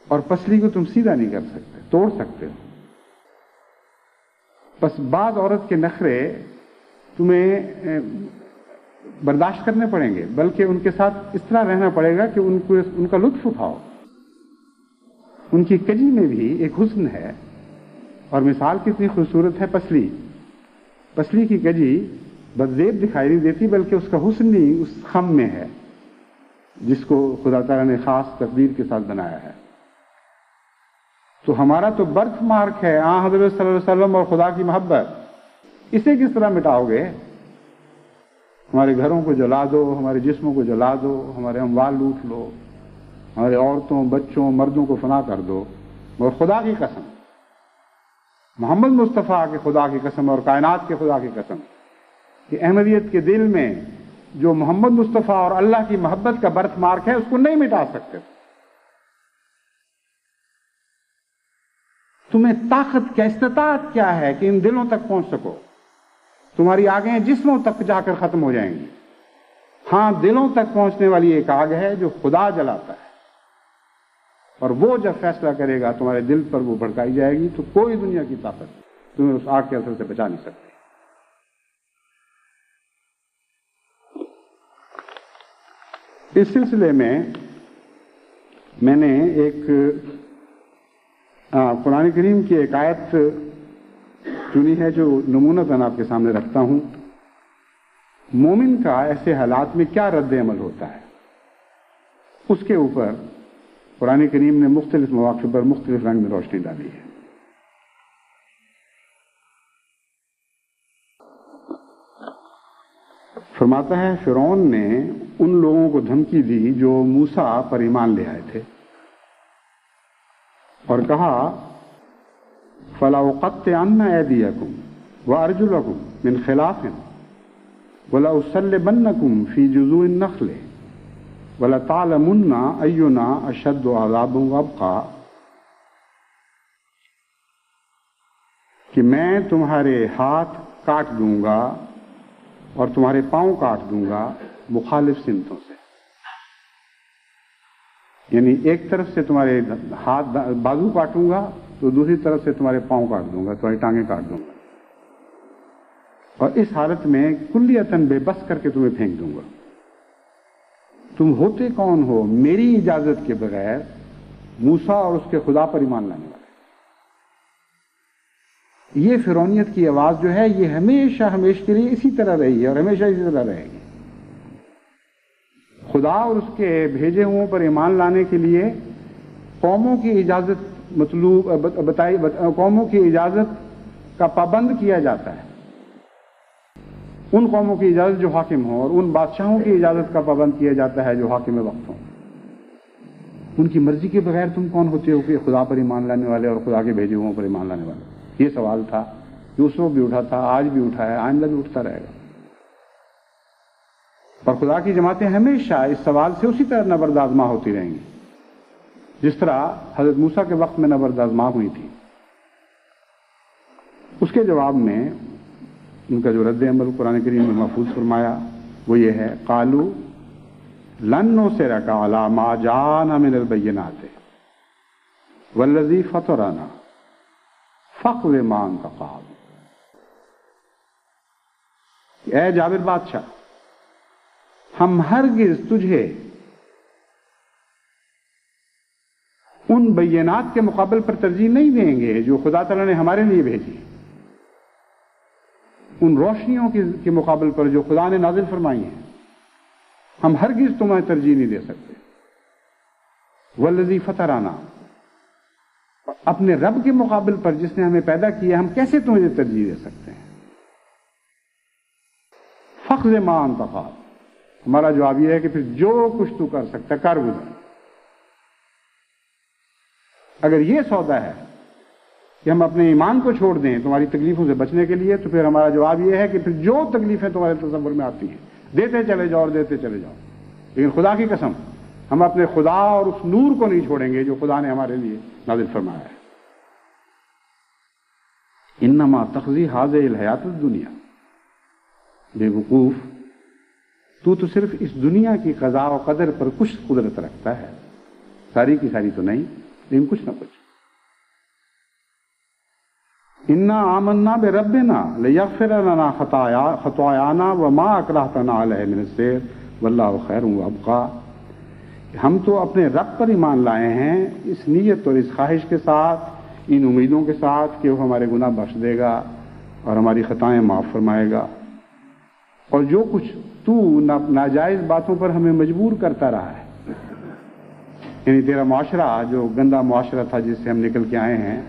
اور پسلی کو تم سیدھا نہیں کر سکتے، توڑ سکتے ہو. بس بعض عورت کے نخرے تمہیں برداشت کرنے پڑیں گے، بلکہ ان کے ساتھ اس طرح رہنا پڑے گا کہ ان کا لطف اٹھاؤ. ان کی کجی میں بھی ایک حسن ہے، اور مثال کتنی خوبصورت ہے پسلی. پسلی کی کجی بدزیب دکھائی نہیں دیتی، بلکہ اس کا حسن ہی اس خم میں ہے جس کو خدا تعالیٰ نے خاص تقدیر کے ساتھ بنایا ہے. تو ہمارا تو برتھ مارک ہے حضرت صلی اللہ علیہ وسلم اور خدا کی محبت، اسے کس طرح مٹاؤ گے؟ ہمارے گھروں کو جلا دو، ہمارے جسموں کو جلا دو، ہمارے اموال لوٹ لو، ہمارے عورتوں بچوں مردوں کو فنا کر دو، اور خدا کی قسم، محمد مصطفیٰ کے خدا کی قسم اور کائنات کے خدا کی قسم کہ احمدیت کے دل میں جو محمد مصطفیٰ اور اللہ کی محبت کا برتھ مارک ہے اس کو نہیں مٹا سکتے. تمہیں طاقت کیا، استطاعت کیا ہے کہ ان دلوں تک پہنچ سکو؟ تمہاری آگیں جسموں تک جا کر ختم ہو جائیں گی. ہاں، دلوں تک پہنچنے والی ایک آگ ہے جو خدا جلاتا ہے، اور وہ جب فیصلہ کرے گا تمہارے دل پر وہ بھڑکائی جائے گی تو کوئی دنیا کی طاقت تمہیں اس آگ کے اثر سے بچا نہیں سکتی. اس سلسلے میں نے ایک قرآن کریم کی ایک آیت چنی ہے جو نمونتاً آپ کے سامنے رکھتا ہوں. مومن کا ایسے حالات میں کیا رد عمل ہوتا ہے، اس کے اوپر قرآن کریم نے مختلف مواقع پر مختلف رنگ میں روشنی ڈالی ہے. فرماتا ہے فرعون نے ان لوگوں کو دھمکی دی جو موسیٰ پر ایمان لے آئے تھے اور کہا فَلَأُقَطِّعَنَّ أَيْدِيَكُمْ وَأَرْجُلَكُمْ مِنْ خِلَافٍ وَلَأُصَلِّبَنَّكُمْ فِي جُذُوعِ النَّخْلِ وَلَتَعْلَمُنَّ أَيُّنَا أَشَدُّ عَذَابًا وَأَبْقَىٰ، کہ میں تمہارے ہاتھ کاٹ دوں گا اور تمہارے پاؤں کاٹ دوں گا مخالف سمتوں سے. یعنی ایک طرف سے تمہارے ہاتھ بازو کاٹوں گا تو دوسری طرف سے تمہارے پاؤں کاٹ دوں گا، تمہاری ٹانگیں کاٹ دوں گا، اور اس حالت میں کلیتاً بے بس کر کے تمہیں پھینک دوں گا. تم ہوتے کون ہو میری اجازت کے بغیر موسیٰ اور اس کے خدا پر ایمان لانے والے؟ یہ فرعونیت کی آواز جو ہے یہ ہمیشہ کے لیے اسی طرح رہی ہے اور ہمیشہ اسی طرح رہے گی. خدا اور اس کے بھیجے ہوئوں پر ایمان لانے کے لیے قوموں کی اجازت قوموں کی اجازت کا پابند کیا جاتا ہے. ان قوموں کی اجازت جو حاکم ہوں اور ان بادشاہوں کی اجازت کا پابند کیا جاتا ہے جو حاکم وقت ہوں. ان کی مرضی کے بغیر تم کون ہوتے ہو کہ خدا پر ایمان لانے والے اور خدا کے بھیجے ہوئوں پر ایمان لانے والے؟ یہ سوال تھا جو اس وقت بھی اٹھا تھا، آج بھی اٹھا ہے، آئندہ بھی اٹھتا رہے گا. اور خدا کی جماعتیں ہمیشہ اس سوال سے اسی طرح نبردآزما ہوتی رہیں گی جس طرح حضرت موسیٰ کے وقت میں نبردآزما ہوئی تھی. اس کے جواب میں ان کا جو رد عمل قرآن کریم میں محفوظ فرمایا وہ یہ ہے قالوا لن نؤثرک علی ما جاءنا من البینات والذی فطرنا فاقض ما انت قاض. اے جابر بادشاہ، ہم ہرگز تجھے ان بینات کے مقابل پر ترجیح نہیں دیں گے جو خدا تعالیٰ نے ہمارے لیے بھیجی، ان روشنیوں کے مقابل پر جو خدا نے نازل فرمائی ہیں ہم ہرگز تمہیں ترجیح نہیں دے سکتے۔ والذی فطرنا، اپنے رب کے مقابل پر جس نے ہمیں پیدا کیا ہم کیسے تمہیں ترجیح دے سکتے ہیں؟ فخذ ما انت قال، ہمارا جواب یہ ہے کہ پھر جو کچھ تو کر سکتا کر گزر۔ اگر یہ سودا ہے کہ ہم اپنے ایمان کو چھوڑ دیں تمہاری تکلیفوں سے بچنے کے لیے، تو پھر ہمارا جواب یہ ہے کہ پھر جو تکلیفیں تمہارے تصور میں آتی ہیں دیتے چلے جاؤ اور دیتے چلے جاؤ، لیکن خدا کی قسم ہم اپنے خدا اور اس نور کو نہیں چھوڑیں گے جو خدا نے ہمارے لیے نازل فرمایا ہے۔ انما تقضی هذه الحیات الدنیا، بے وقوف تو صرف اس دنیا کی قضاء و قدر پر کچھ قدرت رکھتا ہے، ساری کی ساری تو نہیں لیکن کچھ نہ کچھ۔ انا آمنا بربنا لیغفر لنا خطایانا وما اکرہتنا علیہ من السحر واللہ خیر وابقا، ہم تو اپنے رب پر ایمان لائے ہیں اس نیت اور اس خواہش کے ساتھ، ان امیدوں کے ساتھ کہ وہ ہمارے گناہ بخش دے گا اور ہماری خطائیں معاف فرمائے گا، اور جو کچھ تو ناجائز باتوں پر ہمیں مجبور کرتا رہا ہے، یعنی تیرا معاشرہ جو گندا معاشرہ تھا جس سے ہم نکل کے آئے ہیں،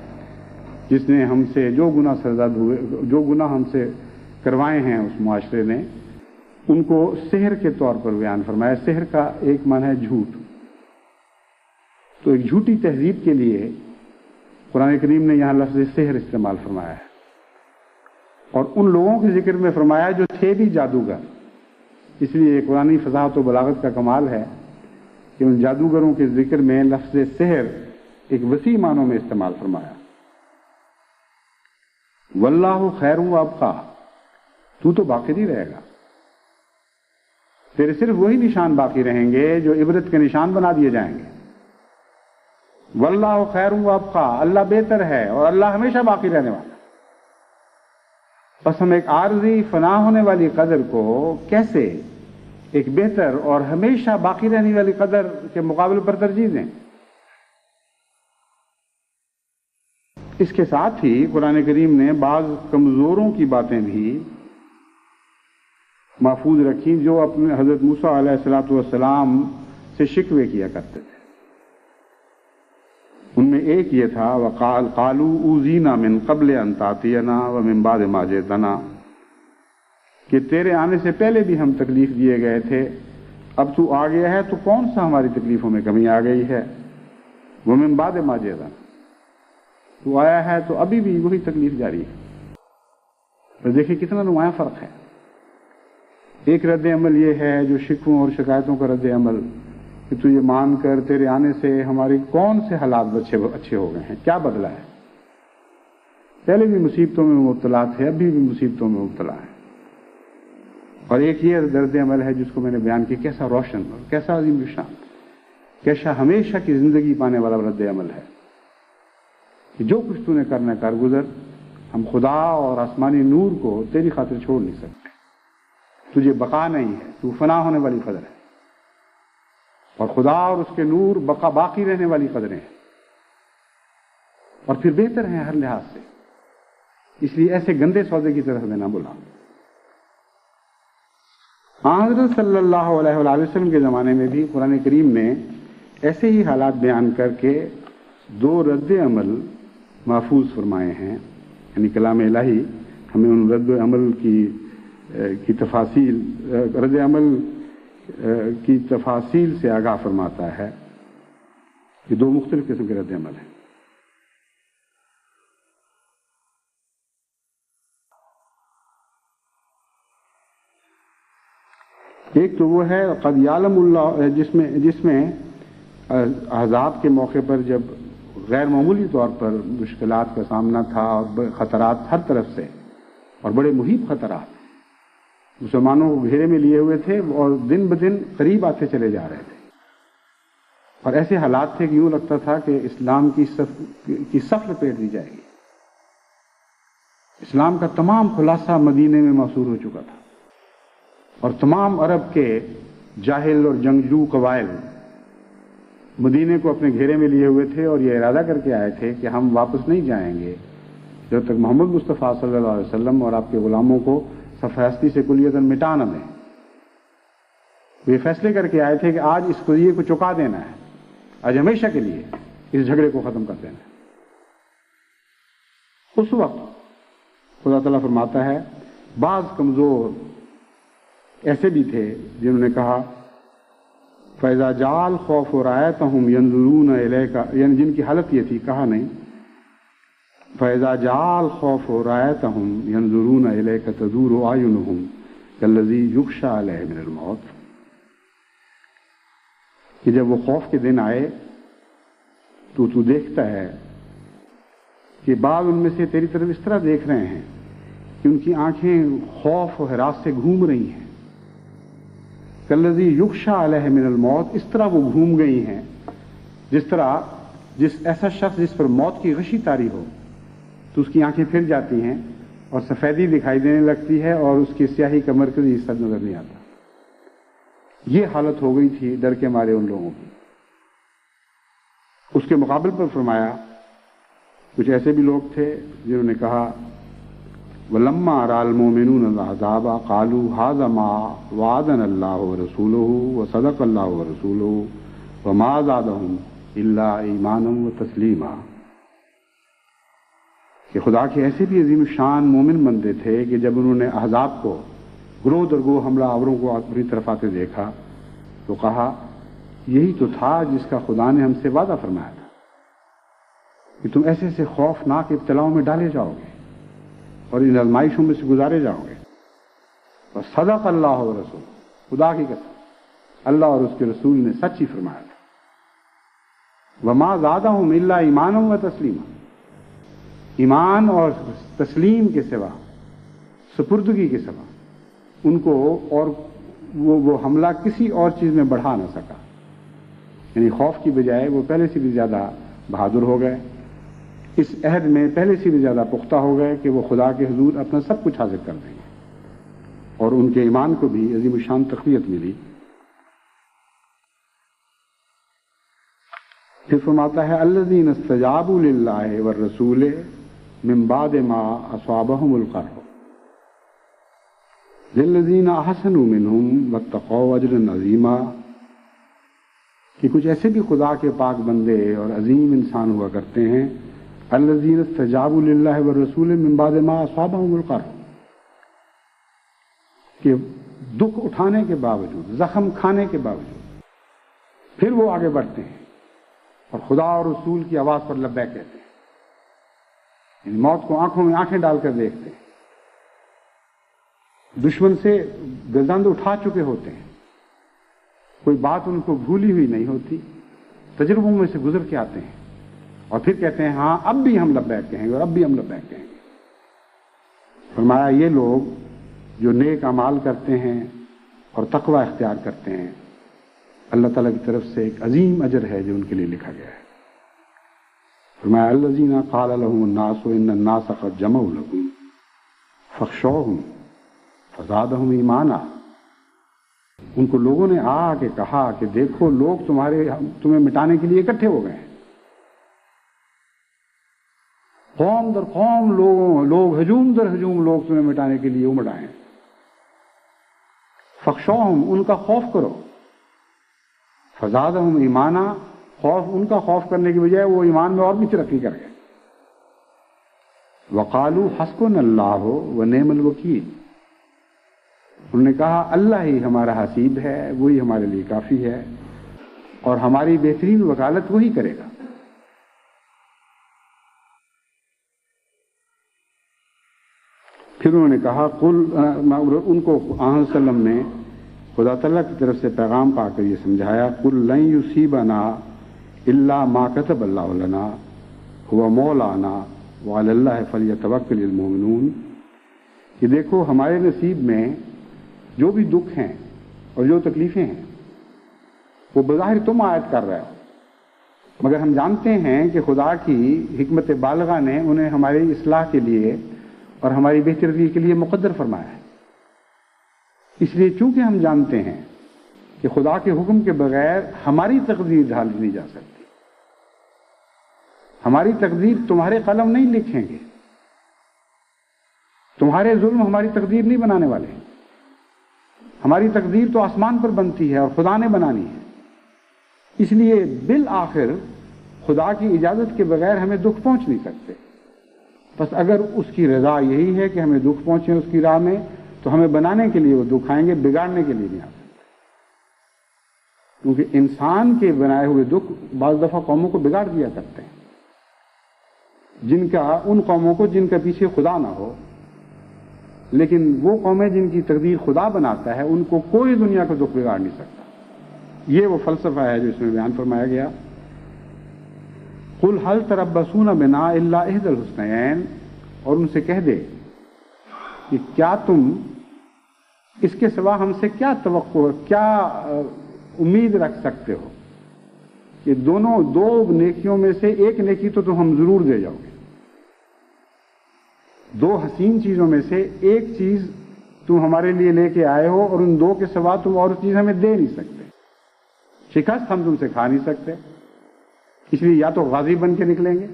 جس نے ہم سے جو گناہ سرزد ہوئے، جو گناہ ہم سے کروائے ہیں اس معاشرے نے، ان کو سحر کے طور پر بیان فرمایا۔ سحر کا ایک معنی ہے جھوٹ، تو ایک جھوٹی تہذیب کے لیے قرآن کریم نے یہاں لفظ سحر استعمال فرمایا ہے، اور ان لوگوں کے ذکر میں فرمایا جو تھے بھی جادوگر، اس لیے قرآنی فصاحت و بلاغت کا کمال ہے کہ ان جادوگروں کے ذکر میں لفظ سحر ایک وسیع معنوں میں استعمال فرمایا۔ واللہ خیر وابقا، تو باقی نہیں رہے گا، تیرے صرف وہی نشان باقی رہیں گے جو عبرت کے نشان بنا دیے جائیں گے۔ واللہ خیر وابقا، اللہ بہتر ہے اور اللہ ہمیشہ باقی رہنے والا۔ بس ہم ایک عارضی فنا ہونے والی قدر کو کیسے ایک بہتر اور ہمیشہ باقی رہنے والی قدر کے مقابلے پر ترجیح دیں؟ اس کے ساتھ ہی قرآن کریم نے بعض کمزوروں کی باتیں بھی محفوظ رکھی جو اپنے حضرت موسیٰ علیہ الصلوۃ والسلام سے شکوے کیا کرتے تھے۔ ان میں ایک یہ تھا قالوا اوذینا من قبل ان تاتینا ومن بعد ما جئتنا، کہ تیرے آنے سے پہلے بھی ہم تکلیف دیے گئے تھے، اب تو آ گیا ہے تو کون سا ہماری تکلیفوں میں کمی آ گئی ہے؟ ومن بعد ما جئتنا، تو آیا ہے تو ابھی بھی وہی تکلیف جاری ہے۔ تو دیکھیں کتنا نمایاں فرق ہے۔ ایک رد عمل یہ ہے جو شکووں اور شکایتوں کا رد عمل کہ تو یہ مان کر تیرے آنے سے ہماری کون سے حالات اچھے ہو گئے ہیں، کیا بدلا ہے؟ پہلے بھی مصیبتوں میں مبتلا تھے، ابھی بھی مصیبتوں میں مبتلا ہیں۔ اور ایک یہ رد عمل ہے جس کو میں نے بیان کیا، کیسا روشن اور کیسا عظیم الشان، کیسا ہمیشہ کی زندگی پانے والا رد عمل ہے کہ جو کچھ تو نے کرنا کر گزر، ہم خدا اور آسمانی نور کو تیری خاطر چھوڑ نہیں سکتے، تجھے بقا نہیں ہے، تو فنا ہونے والی قدر ہے، اور خدا اور اس کے نور باقی رہنے والی قدریں ہیں، اور پھر بہتر ہیں ہر لحاظ سے، اس لیے ایسے گندے سودے کی طرف میں نہ بلا۔ حضرت صلی اللہ علیہ وآلہ وسلم کے زمانے میں بھی قرآن کریم نے ایسے ہی حالات بیان کر کے دو رد عمل محفوظ فرمائے ہیں، یعنی کلام الہی ہمیں ان رد عمل کی تفاصیل، رد عمل کی تفاصیل سے آگاہ فرماتا ہے کہ دو مختلف قسم کے رد عمل ہیں۔ ایک تو وہ ہے قد یعلم اللہ، جس میں احزاب کے موقع پر جب غیر معمولی طور پر مشکلات کا سامنا تھا اور خطرات ہر طرف سے اور بڑے محیط خطرات مسلمانوں کو گھیرے میں لیے ہوئے تھے اور دن بدن قریب آتے چلے جا رہے تھے، اور ایسے حالات تھے کہ یوں لگتا تھا کہ اسلام کی صف لپیٹ دی جائے گی۔ اسلام کا تمام خلاصہ مدینے میں موصول ہو چکا تھا، اور تمام عرب کے جاہل اور جنگجو قبائل مدینے کو اپنے گھیرے میں لیے ہوئے تھے اور یہ ارادہ کر کے آئے تھے کہ ہم واپس نہیں جائیں گے جب تک محمد مصطفیٰ صلی اللہ علیہ وسلم اور آپ کے غلاموں کو صفحہ ہستی سے کلیتاً مٹا نہ دیں۔ وہ یہ فیصلے کر کے آئے تھے کہ آج اس قضیے کو چکا دینا ہے، آج ہمیشہ کے لیے اس جھگڑے کو ختم کر دینا ہے۔ اس وقت خدا تعالیٰ فرماتا ہے بعض کمزور ایسے بھی تھے جنہوں نے کہا فَإِذَا جَاءَ الْخَوْفُ رَأَيْتَهُمْ يَنظُرُونَ إِلَيْكَ، یعنی جن کی حالت یہ تھی، کہا نہیں فَإِذَا جَاءَ الْخَوْفُ رَأَيْتَهُمْ يَنظُرُونَ إِلَيْكَ تَدُورُ أَعْيُنُهُمْ كَالَّذِي يُغْشَىٰ عَلَيْهِ مِنَ الْمَوْتِ، کہ جب وہ خوف کے دن آئے تو دیکھتا ہے کہ بعض ان میں سے تیری طرف اس طرح دیکھ رہے ہیں کہ ان کی آنکھیں خوف و ہراس سے گھوم رہی ہیں، کالذی یغشیٰ علیہ من الموت، اس طرح وہ گھوم گئی ہیں جس ایسا شخص جس پر موت کی غشی طاری ہو تو اس کی آنکھیں پھر جاتی ہیں اور سفیدی دکھائی دینے لگتی ہے اور اس کی سیاہی کا مرکزی حصہ نظر نہیں آتا۔ یہ حالت ہو گئی تھی ڈر کے مارے ان لوگوں کی۔ اس کے مقابل پر فرمایا کچھ ایسے بھی لوگ تھے جنہوں نے کہا وَلَمَّا رَأَى الْمُؤْمِنُونَ الْأَحْزَابَ قَالُوا هَذَا مَا وَعَدَنَا اللَّهُ وَرَسُولُهُ وَصَدَقَ اللَّهُ وَرَسُولُهُ وَمَا زَادَهُمْ إِلَّا إِيمَانًا وَتَسْلِيمًا، کہ خدا کے ایسے بھی عظیم شان مومن بندے تھے کہ جب انہوں نے احزاب کو گروہ در گروہ حملہ آوروں کو اپنی طرف آتے دیکھا تو کہا یہی تو تھا جس کا خدا نے ہم سے وعدہ فرمایا تھا کہ تم ایسے ایسے خوفناک ابتلاؤں میں ڈالے جاؤ گے اور ان آزمائشوں میں سے گزارے جاؤ گے۔ اور صدق اللہ و رسول، خدا کی قسم اللہ اور اس کے رسول نے سچ ہی فرمایا تھا۔ وما زادہم الا ایمانا و تسلیما، ایمان اور تسلیم کے سوا، سپردگی کے سوا ان کو اور وہ حملہ کسی اور چیز میں بڑھا نہ سکا، یعنی خوف کی بجائے وہ پہلے سے بھی زیادہ بہادر ہو گئے، اس عہد میں پہلے سے بھی زیادہ پختہ ہو گئے کہ وہ خدا کے حضور اپنا سب کچھ حاضر کر دیں گے، اور ان کے ایمان کو بھی عظیم شان تقویت ملی۔ پھر فرماتا ہے الذین استجابوا للہ والرسول من بعد ما اصابهم القرح للذین احسنوا منہم واتقوا اجرا عظیما، کہ کچھ ایسے بھی خدا کے پاک بندے اور عظیم انسان ہوا کرتے ہیں الذین استجابوا للہ والرسول من بعد ما اصابهم القرح، کہ دکھ اٹھانے کے باوجود، زخم کھانے کے باوجود پھر وہ آگے بڑھتے ہیں اور خدا اور رسول کی آواز پر لبیک کہتے ہیں، یعنی موت کو آنکھوں میں آنکھیں ڈال کر دیکھتے ہیں، دشمن سے گردن اٹھا چکے ہوتے ہیں، کوئی بات ان کو بھولی ہوئی نہیں ہوتی، تجربوں میں سے گزر کے آتے ہیں اور پھر کہتے ہیں ہاں اب بھی ہم لبیک کہیں گے اور اب بھی ہم لبیک کہیں گے۔ فرمایا یہ لوگ جو نیک اعمال کرتے ہیں اور تقوی اختیار کرتے ہیں، اللہ تعالیٰ کی طرف سے ایک عظیم اجر ہے جو ان کے لیے لکھا گیا ہے۔ فرمایا الذین قال لهم الناس ان الناس قد جمعوا لكم فاخشوهم فزادهم ایمانا، ان کو لوگوں نے آ کے کہا کہ دیکھو لوگ تمہیں مٹانے کے لیے اکٹھے ہو گئے ہیں، قوم در قوم لوگ ہجوم در ہجوم لوگ تمہیں مٹانے کے لیے امڑ آئے ہیں، فخشوہم، ان کا خوف کرو، فزادہم ایمانا، خوف ان کا خوف کرنے کی بجائے وہ ایمان میں اور بھی ترقی کر گئے۔ وقالوا حسبنا اللہ ونعم الوکیل، انہوں نے کہا اللہ ہی ہمارا حسیب ہے، وہی ہمارے لیے کافی ہے اور ہماری بہترین وکالت وہی کرے گا۔ پھر انہوں نے کہا ان کو آن وسلم نے خدا تعالیٰ کی طرف سے پیغام پا کر یہ سمجھایا قل لن یصیبنا الا ما کتب اللہ لنا هو مولانا وعلی اللہ فلیتوکل المؤمنون، کہ دیکھو ہمارے نصیب میں جو بھی دکھ ہیں اور جو تکلیفیں ہیں وہ بظاہر تم عائد کر رہے ہو، مگر ہم جانتے ہیں کہ خدا کی حکمت بالغہ نے انہیں ہماری اصلاح کے لیے اور ہماری بہتری کے لیے مقدر فرمایا ہے۔ اس لیے چونکہ ہم جانتے ہیں کہ خدا کے حکم کے بغیر ہماری تقدیر ڈھالی نہیں جا سکتی. ہماری تقدیر تمہارے قلم نہیں لکھیں گے. تمہارے ظلم ہماری تقدیر نہیں بنانے والے. ہماری تقدیر تو آسمان پر بنتی ہے اور خدا نے بنانی ہے. اس لیے بالآخر خدا کی اجازت کے بغیر ہمیں دکھ پہنچ نہیں سکتے. بس اگر اس کی رضا یہی ہے کہ ہمیں دکھ پہنچے اس کی راہ میں، تو ہمیں بنانے کے لیے وہ دکھ آئیں گے، بگاڑنے کے لیے نہیں آ سکتے. کیونکہ انسان کے بنائے ہوئے دکھ بعض دفعہ قوموں کو بگاڑ دیا کرتے ہیں، ان قوموں کو جن کا پیچھے خدا نہ ہو. لیکن وہ قومیں جن کی تقدیر خدا بناتا ہے، ان کو کوئی دنیا کا دکھ بگاڑ نہیں سکتا. یہ وہ فلسفہ ہے جو اس میں بیان فرمایا گیا. قل هل تربصون بنا الا احدى الحسنيين، اور ان سے کہہ دے کہ کیا تم اس کے سوا ہم سے کیا توقع، کیا امید رکھ سکتے ہو کہ دو نیکیوں میں سے ایک نیکی تو تم ہم ضرور دے جاؤ گے. دو حسین چیزوں میں سے ایک چیز تم ہمارے لیے لے کے آئے ہو، اور ان دو کے سوا تم اور چیز ہمیں دے نہیں سکتے. شکست ہم تم سے کھا نہیں سکتے، اس لیے یا تو غازی بن کے نکلیں گے،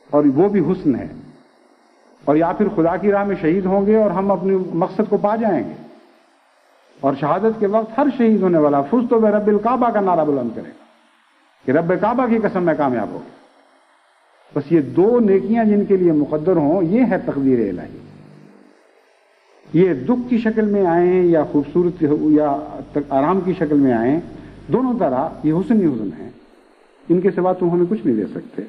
اور وہ بھی حسن ہے، اور یا پھر خدا کی راہ میں شہید ہوں گے اور ہم اپنے مقصد کو پا جائیں گے. اور شہادت کے وقت ہر شہید ہونے والا فزت برب الکعبہ کا نعرہ بلند کرے گا کہ رب کعبہ کی قسم میں کامیاب ہو گیا. بس یہ دو نیکیاں جن کے لیے مقدر ہوں، یہ ہے تقدیر الہی. یہ دکھ کی شکل میں آئیں یا خوبصورت یا آرام کی شکل میں آئیں، دونوں طرح یہ حسن ہی حسن ہے. ان کے سوا تم ہمیں کچھ نہیں دے سکتے.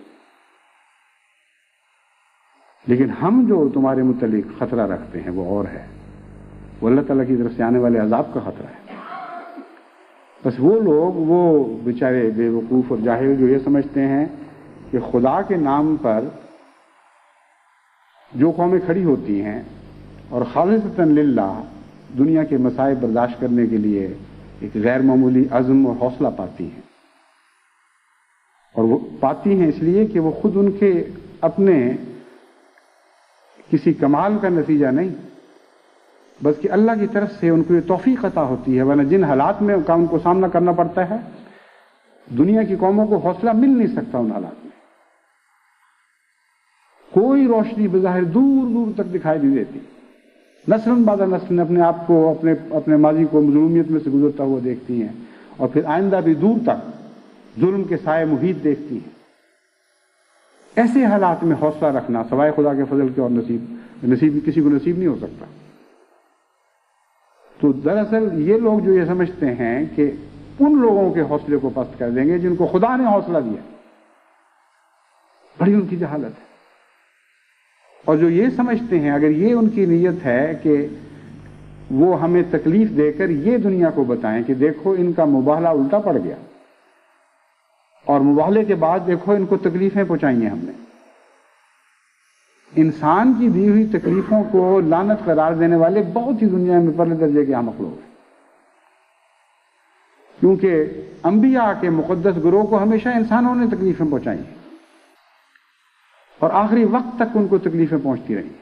لیکن ہم جو تمہارے متعلق خطرہ رکھتے ہیں وہ اور ہے، وہ اللہ تعالیٰ کی طرف سے آنے والے عذاب کا خطرہ ہے. بس وہ لوگ، وہ بیچارے بے وقوف اور جاہل جو یہ سمجھتے ہیں کہ خدا کے نام پر جو قومیں کھڑی ہوتی ہیں اور خالصتاً للہ دنیا کے مصائب برداشت کرنے کے لیے ایک غیر معمولی عزم اور حوصلہ پاتی ہیں، اور وہ پاتی ہیں اس لیے کہ وہ خود ان کے اپنے کسی کمال کا نتیجہ نہیں، بلکہ اللہ کی طرف سے ان کو یہ توفیق عطا ہوتی ہے. ورنہ جن حالات میں ان کو سامنا کرنا پڑتا ہے، دنیا کی قوموں کو حوصلہ مل نہیں سکتا. ان حالات میں کوئی روشنی بظاہر دور دور تک دکھائی نہیں دیتی. نسل بعد نسل اپنے آپ کو اپنے ماضی کو مظلومیت میں سے گزرتا ہوا دیکھتی ہیں، اور پھر آئندہ بھی دور تک ظلم کے سائے محیط دیکھتی ہیں. ایسے حالات میں حوصلہ رکھنا سوائے خدا کے فضل کے اور نصیب کسی کو نصیب نہیں ہو سکتا. تو دراصل یہ لوگ جو یہ سمجھتے ہیں کہ ان لوگوں کے حوصلے کو پست کر دیں گے جن کو خدا نے حوصلہ دیا، بڑی ان کی جہالت ہے. اور جو یہ سمجھتے ہیں، اگر یہ ان کی نیت ہے کہ وہ ہمیں تکلیف دے کر یہ دنیا کو بتائیں کہ دیکھو ان کا مباہلہ الٹا پڑ گیا، اور مباہلے کے بعد دیکھو ان کو تکلیفیں پہنچائی ہیں ہم نے. انسان کی دی ہوئی تکلیفوں کو لعنت قرار دینے والے بہت ہی دنیا میں پرلے درجے کے احمق لوگ ہیں، کیونکہ انبیاء کے مقدس گروہ کو ہمیشہ انسانوں نے تکلیفیں پہنچائی ہیں، اور آخری وقت تک ان کو تکلیفیں پہنچتی رہی.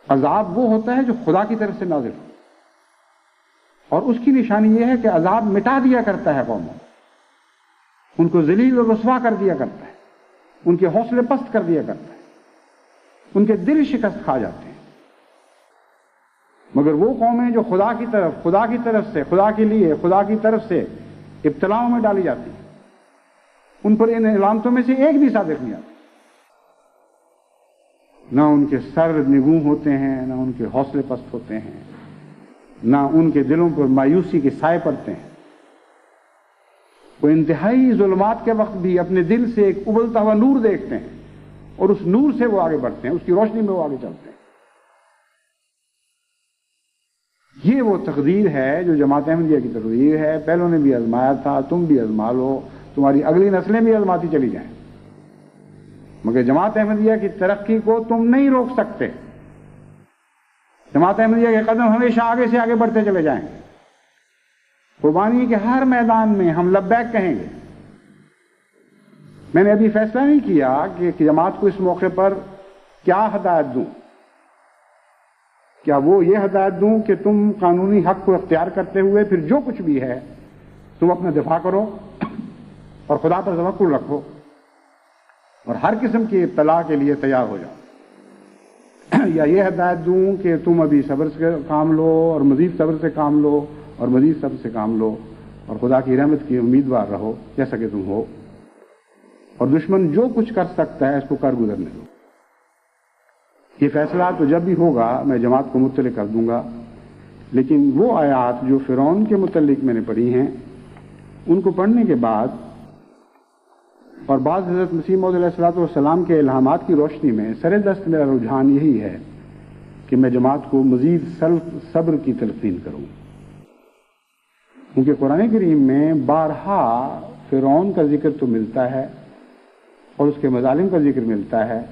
عذاب وہ ہوتا ہے جو خدا کی طرف سے نازل ہو، اور اس کی نشانی یہ ہے کہ عذاب مٹا دیا کرتا ہے قوموں، ان کو ذلیل اور رسوا کر دیا کرتا ہے، ان کے حوصلے پست کر دیا کرتا ہے، ان کے دل شکست کھا جاتے ہیں. مگر وہ قومیں جو خدا کی طرف سے ابتلاؤں میں ڈالی جاتی ہیں، ان پر ان علامتوں میں سے ایک بھی صادق نہیں آتی. نہ ان کے سر نگوں ہوتے ہیں، نہ ان کے حوصلے پست ہوتے ہیں، نہ ان کے دلوں پر مایوسی کے سائے پڑتے ہیں. وہ انتہائی ظلمات کے وقت بھی اپنے دل سے ایک ابلتا ہوا نور دیکھتے ہیں، اور اس نور سے وہ آگے بڑھتے ہیں، اس کی روشنی میں وہ آگے چلتے ہیں. یہ وہ تقدیر ہے جو جماعت احمدیہ کی تقدیر ہے. پہلوں نے بھی آزمایا تھا، تم بھی آزما لو، تمہاری اگلی نسلیں بھی آزماتی چلی جائیں، مگر جماعت احمدیہ کی ترقی کو تم نہیں روک سکتے. جماعت احمدیہ کے قدم ہمیشہ آگے سے آگے بڑھتے چلے جائیں گے. قربانی کے ہر میدان میں ہم لبیک کہیں گے. میں نے ابھی فیصلہ نہیں کیا کہ جماعت کو اس موقع پر کیا ہدایت دوں. کیا وہ یہ ہدایت دوں کہ تم قانونی حق کو اختیار کرتے ہوئے پھر جو کچھ بھی ہے تم اپنا دفاع کرو اور خدا پر توکل رکھو اور ہر قسم کی ابتلا کے لیے تیار ہو جاؤ، یا یہ ہدایت دوں کہ تم ابھی صبر سے کام لو اور مزید صبر سے کام لو اور مزید صبر سے کام لو اور خدا کی رحمت کی امیدوار رہو جیسا کہ تم ہو، اور دشمن جو کچھ کر سکتا ہے اس کو کر گزرنے دو۔ یہ فیصلہ تو جب بھی ہوگا میں جماعت کو مطلع کر دوں گا، لیکن وہ آیات جو فرعون کے متعلق میں نے پڑھی ہیں ان کو پڑھنے کے بعد اور بعض حضرت مسیح موعود علیہ الصلوۃ والسلام کے الہامات کی روشنی میں سر دست میرا رجحان یہی ہے کہ میں جماعت کو مزید صبر کی تلقین کروں، کیونکہ قرآن کریم میں بارہا فرعون کا ذکر تو ملتا ہے اور اس کے مظالم کا ذکر ملتا ہے،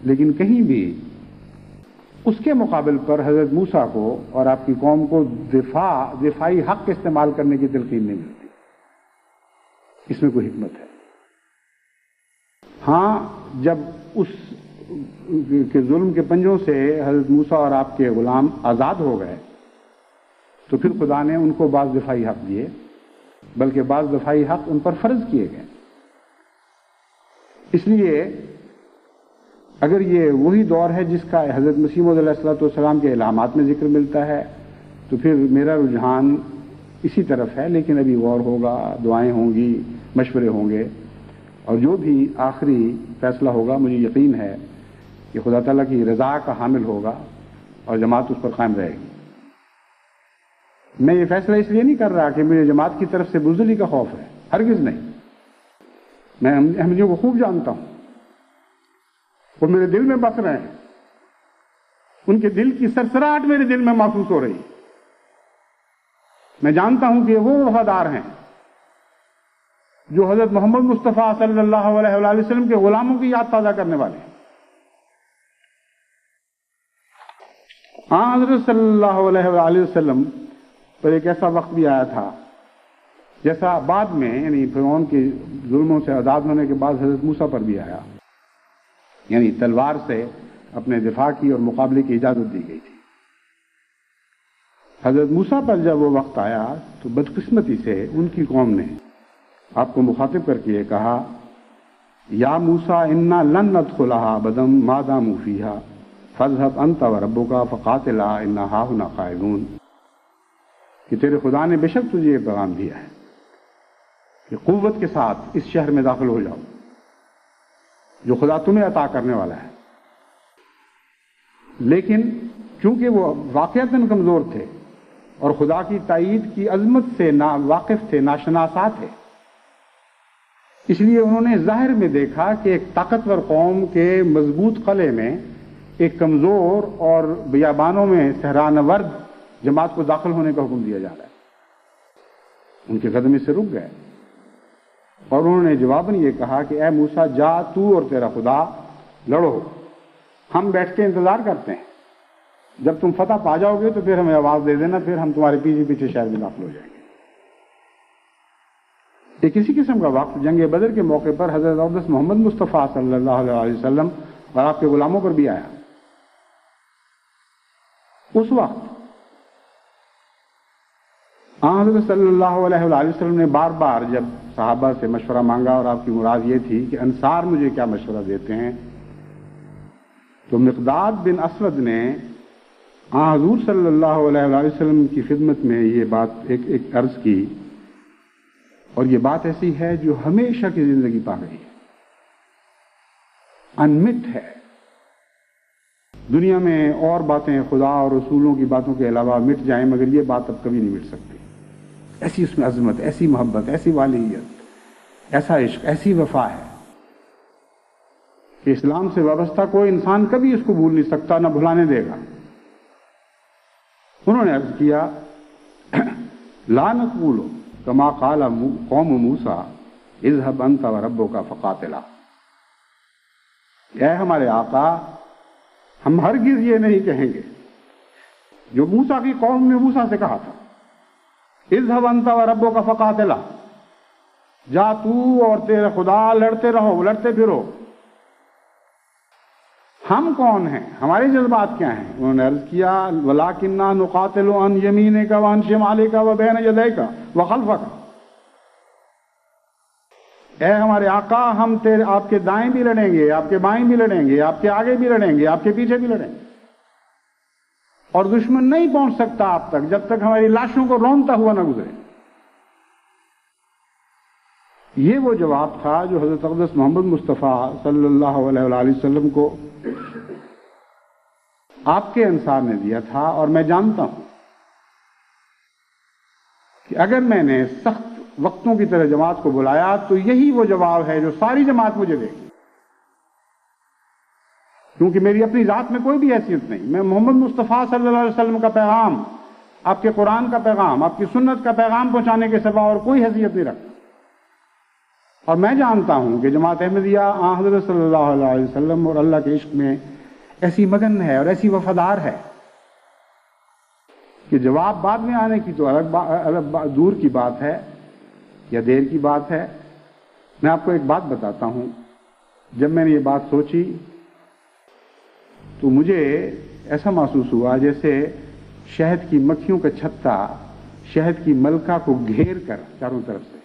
لیکن کہیں بھی اس کے مقابل پر حضرت موسیٰ کو اور آپ کی قوم کو دفاعی حق استعمال کرنے کی تلقین نہیں ملتی۔ اس میں کوئی حکمت ہے۔ ہاں، جب اس کے ظلم کے پنجوں سے حضرت موسیٰ اور آپ کے غلام آزاد ہو گئے تو پھر خدا نے ان کو بعض دفاعی حق دیے، بلکہ بعض دفاعی حق ان پر فرض کیے گئے۔ اس لیے اگر یہ وہی دور ہے جس کا حضرت مسیح موعود علیہ الصلوۃ والسلام کے الہامات میں ذکر ملتا ہے تو پھر میرا رجحان اسی طرف ہے، لیکن ابھی غور ہوگا، دعائیں ہوں گی، مشورے ہوں گے، اور جو بھی آخری فیصلہ ہوگا مجھے یقین ہے کہ خدا تعالیٰ کی رضا کا حامل ہوگا اور جماعت اس پر قائم رہے گی۔ میں یہ فیصلہ اس لیے نہیں کر رہا کہ مجھے جماعت کی طرف سے بزدلی کا خوف ہے، ہرگز نہیں۔ میں احمدیوں کو خوب جانتا ہوں، وہ میرے دل میں بس رہے ہیں، ان کے دل کی سرسراہٹ میرے دل میں محسوس ہو رہی ہے۔ میں جانتا ہوں کہ وہ وفادار ہیں جو حضرت محمد مصطفیٰ صلی اللہ علیہ وآلہ وسلم کے غلاموں کی یاد تازہ کرنے والے ہیں۔ حضرت صلی اللہ علیہ وآلہ وسلم پر ایک ایسا وقت بھی آیا تھا جیسا بعد میں یعنی فرعون کے ظلموں سے آزاد ہونے کے بعد حضرت موسیٰ پر بھی آیا، یعنی تلوار سے اپنے دفاع کی اور مقابلے کی اجازت دی گئی تھی۔ حضرت موسیٰ پر جب وہ وقت آیا تو بدقسمتی سے ان کی قوم نے آپ کو مخاطب کر کے یہ کہا، یا موسیٰ انا لن ندخلها ابدا ما داموا فیها فاذهب انت وربک فقاتلا انا ہاہنا قاعدون، کہ تیرے خدا نے بے شک تجھے یہ پیغام دیا ہے کہ قوت کے ساتھ اس شہر میں داخل ہو جاؤ جو خدا تمہیں عطا کرنے والا ہے۔ لیکن چونکہ وہ واقعتاً کمزور تھے اور خدا کی تائید کی عظمت سے نا واقف تھے، ناشناسا تھے، اس لیے انہوں نے ظاہر میں دیکھا کہ ایک طاقتور قوم کے مضبوط قلعے میں ایک کمزور اور بیابانوں میں صحرانورد جماعت کو داخل ہونے کا حکم دیا جا رہا ہے۔ ان کے قدم اس سے رک گئے اور انہوں نے جواباً یہ کہا کہ اے موسیٰ، جا تو اور تیرا خدا لڑو، ہم بیٹھ کے انتظار کرتے ہیں، جب تم فتح پا جاؤ گے تو پھر ہمیں آواز دے دینا، پھر ہم تمہارے پیچھے شہر میں داخل ہو جائیں گے۔ ایک اسی قسم کا وقت جنگ بدر کے موقع پر حضرت اقدس محمد مصطفیٰ صلی اللہ علیہ وسلم اور آپ کے غلاموں پر بھی آیا۔ اس وقت حضرت صلی اللہ علیہ وآلہ وسلم نے بار بار جب صحابہ سے مشورہ مانگا اور آپ کی مراد یہ تھی کہ انصار مجھے کیا مشورہ دیتے ہیں، تو مقداد بن اسود نے حضور صلی اللہ علیہ وآلہ وسلم کی خدمت میں یہ بات ایک عرض کی، اور یہ بات ایسی ہے جو ہمیشہ کی زندگی پا گئی ہے، انمٹ ہے۔ دنیا میں اور باتیں خدا اور رسولوں کی باتوں کے علاوہ مٹ جائیں مگر یہ بات اب کبھی نہیں مٹ سکتی۔ ایسی اس میں عظمت، ایسی محبت، ایسی والیت، ایسا عشق، ایسی وفا ہے کہ اسلام سے وابستہ کوئی انسان کبھی اس کو بھول نہیں سکتا، نہ بھلانے دے گا۔ انہوں نے عرض کیا، لا نقول کما قال قوم موسیٰ اذهب انت وربک فقاتلا، اے ہمارے آقا، ہم ہرگز یہ نہیں کہیں گے جو موسیٰ کی قوم نے موسیٰ سے کہا تھا، اذهب انت وربک فقاتلا، جا تو اور تیرے خدا لڑتے رہو، لڑتے پھرو۔ ہم کون ہیں، ہمارے جذبات کیا ہیں؟ انہوں نے عرض کیا وَلَٰكِنَّا نُقَاتِلُ عَنْ يَمِينِكَ وَعَنْ شِمَالِكَ وَبَيْنَ يَدَيْكَ وَخَلْفَكَ۔ اے ہمارے آقا، ہم آپ کے دائیں بھی لڑیں گے، آپ کے بائیں بھی لڑیں گے، آپ کے آگے بھی لڑیں گے، آپ کے پیچھے بھی لڑیں گے، اور دشمن نہیں پہنچ سکتا آپ تک جب تک ہماری لاشوں کو رونتا ہوا نہ گزرے۔ یہ وہ جواب تھا جو حضرت اقدس محمد مصطفیٰ صلی اللہ علیہ وآلہ وسلم کو آپ کے انصار نے دیا تھا، اور میں جانتا ہوں کہ اگر میں نے سخت وقتوں کی طرح جماعت کو بلایا تو یہی وہ جواب ہے جو ساری جماعت مجھے دے گی، کیونکہ میری اپنی ذات میں کوئی بھی حیثیت نہیں۔ میں محمد مصطفیٰ صلی اللہ علیہ وسلم کا پیغام، آپ کے قرآن کا پیغام، آپ کی سنت کا پیغام پہنچانے کے سوا اور کوئی حیثیت نہیں رکھتا، اور میں جانتا ہوں کہ جماعت احمدیہ آن حضرت صلی اللہ علیہ وسلم اور اللہ کے عشق میں ایسی مگن ہے اور ایسی وفادار ہے کہ جواب بعد میں آنے کی تو الگ دور کی بات ہے یا دیر کی بات ہے۔ میں آپ کو ایک بات بتاتا ہوں، جب میں نے یہ بات سوچی تو مجھے ایسا محسوس ہوا جیسے شہد کی مکھیوں کا چھتا شہد کی ملکہ کو گھیر کر چاروں طرف سے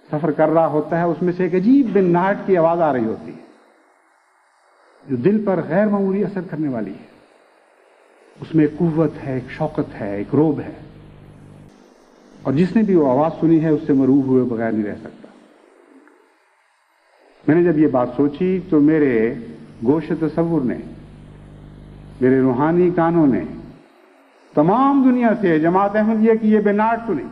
سفر کر رہا ہوتا ہے، اس میں سے ایک عجیب بن نہٹ کی آواز آ رہی ہوتی ہے جو دل پر غیر معمولی اثر کرنے والی ہے۔ اس میں ایک قوت ہے، ایک شوقت ہے، ایک روب ہے، اور جس نے بھی وہ آواز سنی ہے اس سے مروب ہوئے بغیر نہیں رہ سکتا۔ میں نے جب یہ بات سوچی تو میرے گوش تصور نے، میرے روحانی کانوں نے تمام دنیا سے جماعت احمدیہ کی یہ بناٹ سنی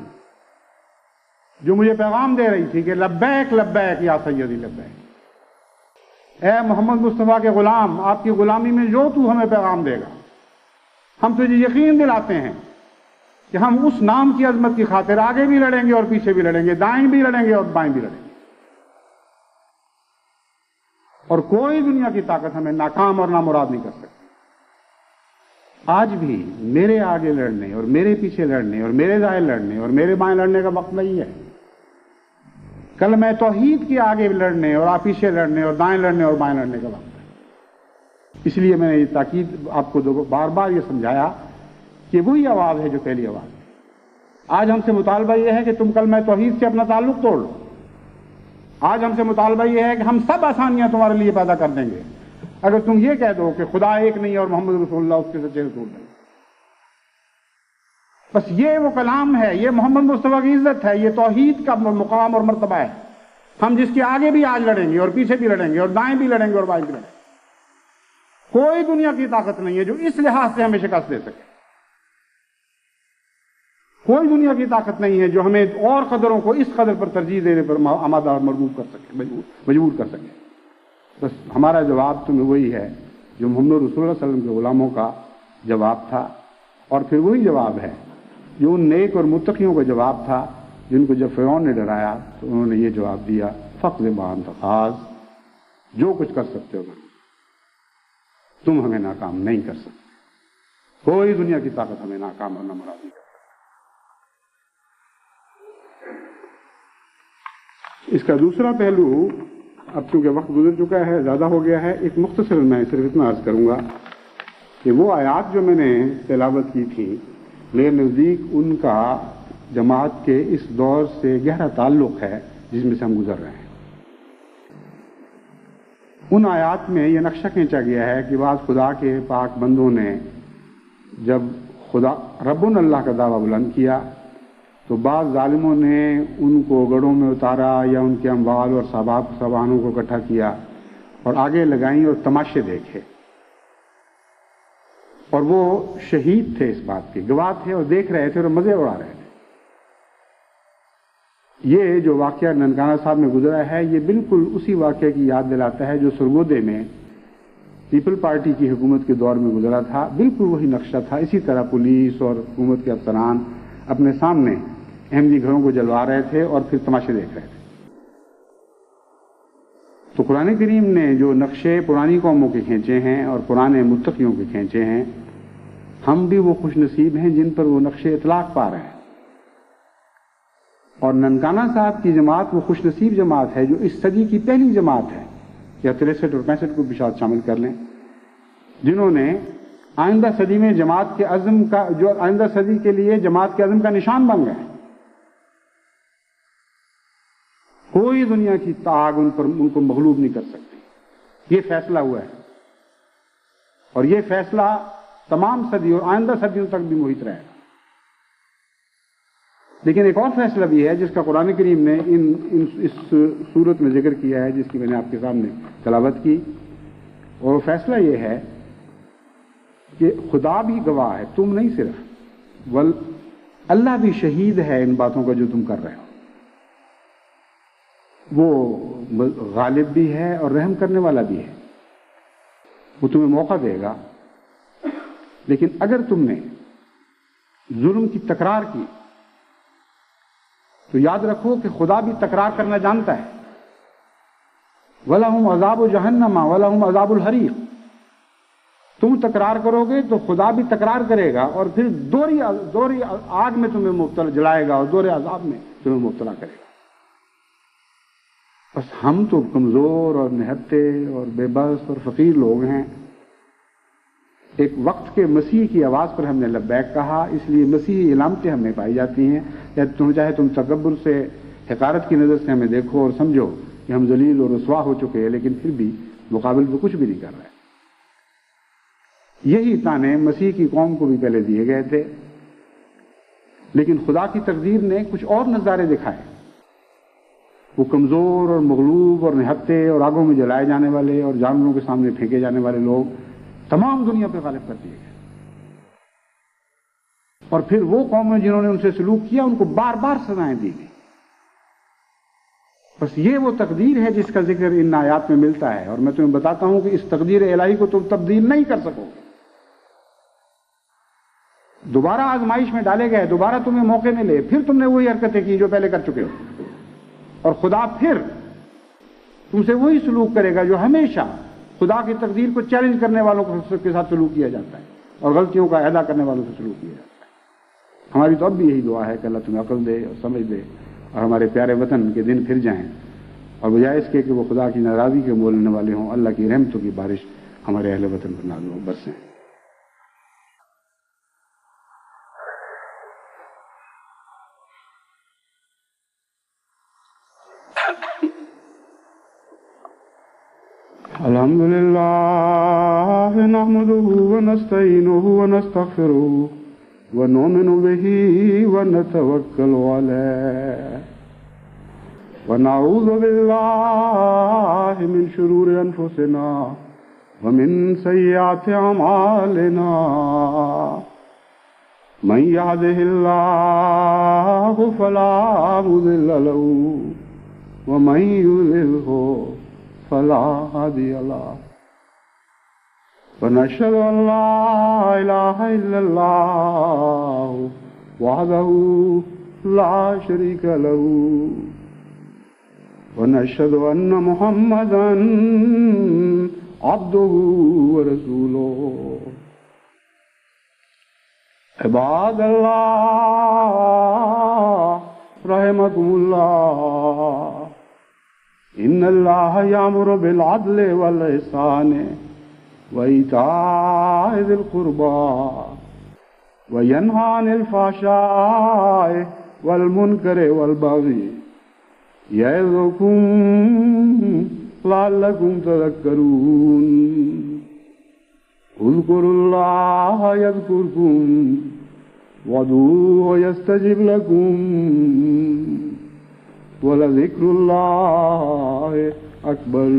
جو مجھے پیغام دے رہی تھی کہ لبیک لبیک یا سیدی لبیک، اے محمد مصطفیٰ کے غلام، آپ کی غلامی میں جو تو ہمیں پیغام دے گا، ہم تجھے یقین دلاتے ہیں کہ ہم اس نام کی عظمت کی خاطر آگے بھی لڑیں گے اور پیچھے بھی لڑیں گے، دائیں بھی لڑیں گے اور بائیں بھی لڑیں گے، اور کوئی دنیا کی طاقت ہمیں ناکام اور نامراد نہیں کر سکتی۔ آج بھی میرے آگے لڑنے اور میرے پیچھے لڑنے اور میرے دائیں لڑنے اور میرے بائیں لڑنے کا وقت نہیں ہے۔ کل میں توحید کے آگے لڑنے اور آپ پیچھے لڑنے اور دائیں لڑنے اور بائیں لڑنے کا وقت ہے۔ اس لیے میں نے یہ تاکید آپ کو بار بار یہ سمجھایا کہ وہی آواز ہے جو پہلی آواز ہے۔ آج ہم سے مطالبہ یہ ہے کہ تم کل میں توحید سے اپنا تعلق توڑ لو۔ آج ہم سے مطالبہ یہ ہے کہ ہم سب آسانیاں تمہارے لیے پیدا کر دیں گے اگر تم یہ کہہ دو کہ خدا ایک نہیں اور محمد رسول اللہ اس کے سچے رسول نہیں۔ بس یہ وہ کلام ہے، یہ محمد مصطفیٰ کی عزت ہے، یہ توحید کا مقام اور مرتبہ ہے، ہم جس کے آگے بھی آج لڑیں گے اور پیچھے بھی لڑیں گے اور دائیں بھی لڑیں گے اور بائیں بھی لڑیں گے۔ کوئی دنیا کی طاقت نہیں ہے جو اس لحاظ سے ہمیں شکست دے سکے، کوئی دنیا کی طاقت نہیں ہے جو ہمیں اور قدروں کو اس قدر پر ترجیح دینے پر آمادہ اور مرغوب کر سکے، مجبور کر سکے۔ بس ہمارا جواب تمہیں وہی ہے جو محمد رسول اللہ صلی اللہ علیہ وسلم کے غلاموں کا جواب تھا، اور پھر وہی جواب ہے جو ان نیک اور متقیوں کا جواب تھا جن کو جب فرعون نے ڈرایا تو انہوں نے یہ جواب دیا فقد ما انت قاض، جو کچھ کر سکتے ہو تم ہمیں ناکام نہیں کر سکتے، کوئی دنیا کی طاقت ہمیں ناکام اور نامراد نہیں کر سکتی۔ اس کا دوسرا پہلو، اب چونکہ وقت گزر چکا ہے، زیادہ ہو گیا ہے، ایک مختصر میں صرف اتنا عرض کروں گا کہ وہ آیات جو میں نے تلاوت کی تھی میرے نزدیک ان کا جماعت کے اس دور سے گہرا تعلق ہے جس میں سے ہم گزر رہے ہیں۔ ان آیات میں یہ نقشہ کھینچا گیا ہے کہ بعض خدا کے پاک بندوں نے جب خدا ربنا اللہ کا دعویٰ بلند کیا تو بعض ظالموں نے ان کو گڑھوں میں اتارا یا ان کے اموال اور ساوانوں کو اکٹھا کیا اور آگے لگائیں اور تماشے دیکھے، اور وہ شہید تھے، اس بات کے گواہ تھے اور دیکھ رہے تھے اور مزے اڑا رہے تھے۔ یہ جو واقعہ ننکانہ صاحب میں گزرا ہے یہ بالکل اسی واقعے کی یاد دلاتا ہے جو سرگودے میں پیپل پارٹی کی حکومت کے دور میں گزرا تھا، بالکل وہی نقشہ تھا۔ اسی طرح پولیس اور حکومت کے افسران اپنے سامنے احمدی گھروں کو جلوا رہے تھے اور پھر تماشے دیکھ رہے تھے۔ تو قرآن کریم نے جو نقشے پرانی قوموں کے کھینچے ہیں اور پرانے متقیوں کے کھینچے ہیں، ہم بھی وہ خوش نصیب ہیں جن پر وہ نقشے اطلاق پا رہے ہیں، اور ننکانہ صاحب کی جماعت وہ خوش نصیب جماعت ہے جو اس صدی کی پہلی جماعت ہے، یا 63 اور 65 کو بھی شاید شامل کر لیں، جنہوں نے آئندہ صدی میں جماعت کے عزم کا، جو آئندہ صدی کے لیے جماعت کے عزم کا نشان بن گئے. کوئی دنیا کی طاق ان کو مغلوب نہیں کر سکتی. یہ فیصلہ ہوا ہے اور یہ فیصلہ تمام صدی اور آئندہ صدیوں تک بھی محیط رہے گا. لیکن ایک اور فیصلہ بھی ہے جس کا قرآن کریم نے اس صورت میں ذکر کیا ہے، جس کی میں نے آپ کے سامنے تلاوت کی. اور وہ فیصلہ یہ ہے کہ خدا بھی گواہ ہے، تم نہیں صرف، اللہ بھی شہید ہے ان باتوں کا جو تم کر رہے ہو. وہ غالب بھی ہے اور رحم کرنے والا بھی ہے. وہ تمہیں موقع دے گا، لیکن اگر تم نے ظلم کی تکرار کی تو یاد رکھو کہ خدا بھی تکرار کرنا جانتا ہے. وَلَهُمْ عَذَابُ جَهَنَّمَ وَلَهُمْ عَذَابُ الْحَرِيقِ. تم تکرار کرو گے تو خدا بھی تکرار کرے گا اور پھر دوہری آگ میں تمہیں مبتلا جلائے گا اور دوہرے عذاب میں تمہیں مبتلا کرے گا. بس ہم تو کمزور اور نہتے اور بے بس اور فقیر لوگ ہیں. ایک وقت کے مسیح کی آواز پر ہم نے لبیک کہا، اس لیے مسیحی علامتیں ہمیں پائی جاتی ہیں. چاہے تم تکبر سے، حقارت کی نظر سے ہمیں دیکھو اور سمجھو کہ ہم ذلیل اور رسوا ہو چکے ہیں، لیکن پھر بھی مقابل پہ کچھ بھی نہیں کر رہے. یہی تانے مسیح کی قوم کو بھی پہلے دیے گئے تھے، لیکن خدا کی تقدیر نے کچھ اور نظارے دکھائے. وہ کمزور اور مغلوب اور نہتے اور آگوں میں جلائے جانے والے اور جانوروں کے سامنے پھینکے جانے والے لوگ تمام دنیا پہ غالب کر دیے گئے. اور پھر وہ قومیں جنہوں نے ان سے سلوک کیا ان کو بار بار سزائیں دی گئی. بس یہ وہ تقدیر ہے جس کا ذکر ان آیات میں ملتا ہے، اور میں تمہیں بتاتا ہوں کہ اس تقدیر الہی کو تم تبدیل نہیں کر سکو گے. دوبارہ آزمائش میں ڈالے گئے، دوبارہ تمہیں موقع ملے، پھر تم نے وہی حرکتیں کی جو پہلے کر چکے ہو، اور خدا پھر تم سے وہی سلوک کرے گا جو ہمیشہ خدا کی تقدیر کو چیلنج کرنے والوں کے ساتھ سلوک کیا جاتا ہے اور غلطیوں کا اعادہ کرنے والوں سے سلوک کیا جاتا ہے. ہماری تو اب بھی یہی دعا ہے کہ اللہ تمہیں عقل دے اور سمجھ دے اور ہمارے پیارے وطن کے دن پھر جائیں، اور بجائے اس کے کہ وہ خدا کی ناراضی کے مول لینے والے ہوں، اللہ کی رحمتوں کی بارش ہمارے اہل وطن پر نازل ہو برسیں. الحمد لله نحمده ونستعينه ونستغفره ونؤمن به ونتوكل عليه ونعوذ بالله من شرور أنفسنا ومن سيئات أعمالنا. من يهده الله فلا مضل له ومن يضلله فلا هادي له. ونشهد أن لا إله إلا الله وحده لا شريك له ونشهد أن محمدا عبده ورسوله. عباد الله رحمكم الله، إن الله يأمر بالعدل والإحسان وإيتاء ذي القربى وينهى عن الفحشاء والمنكر والبغي يعظكم لعلكم تذكرون. اذكروا الله يذكركم وادعوه يستجب لكم ولذكر الله أكبر.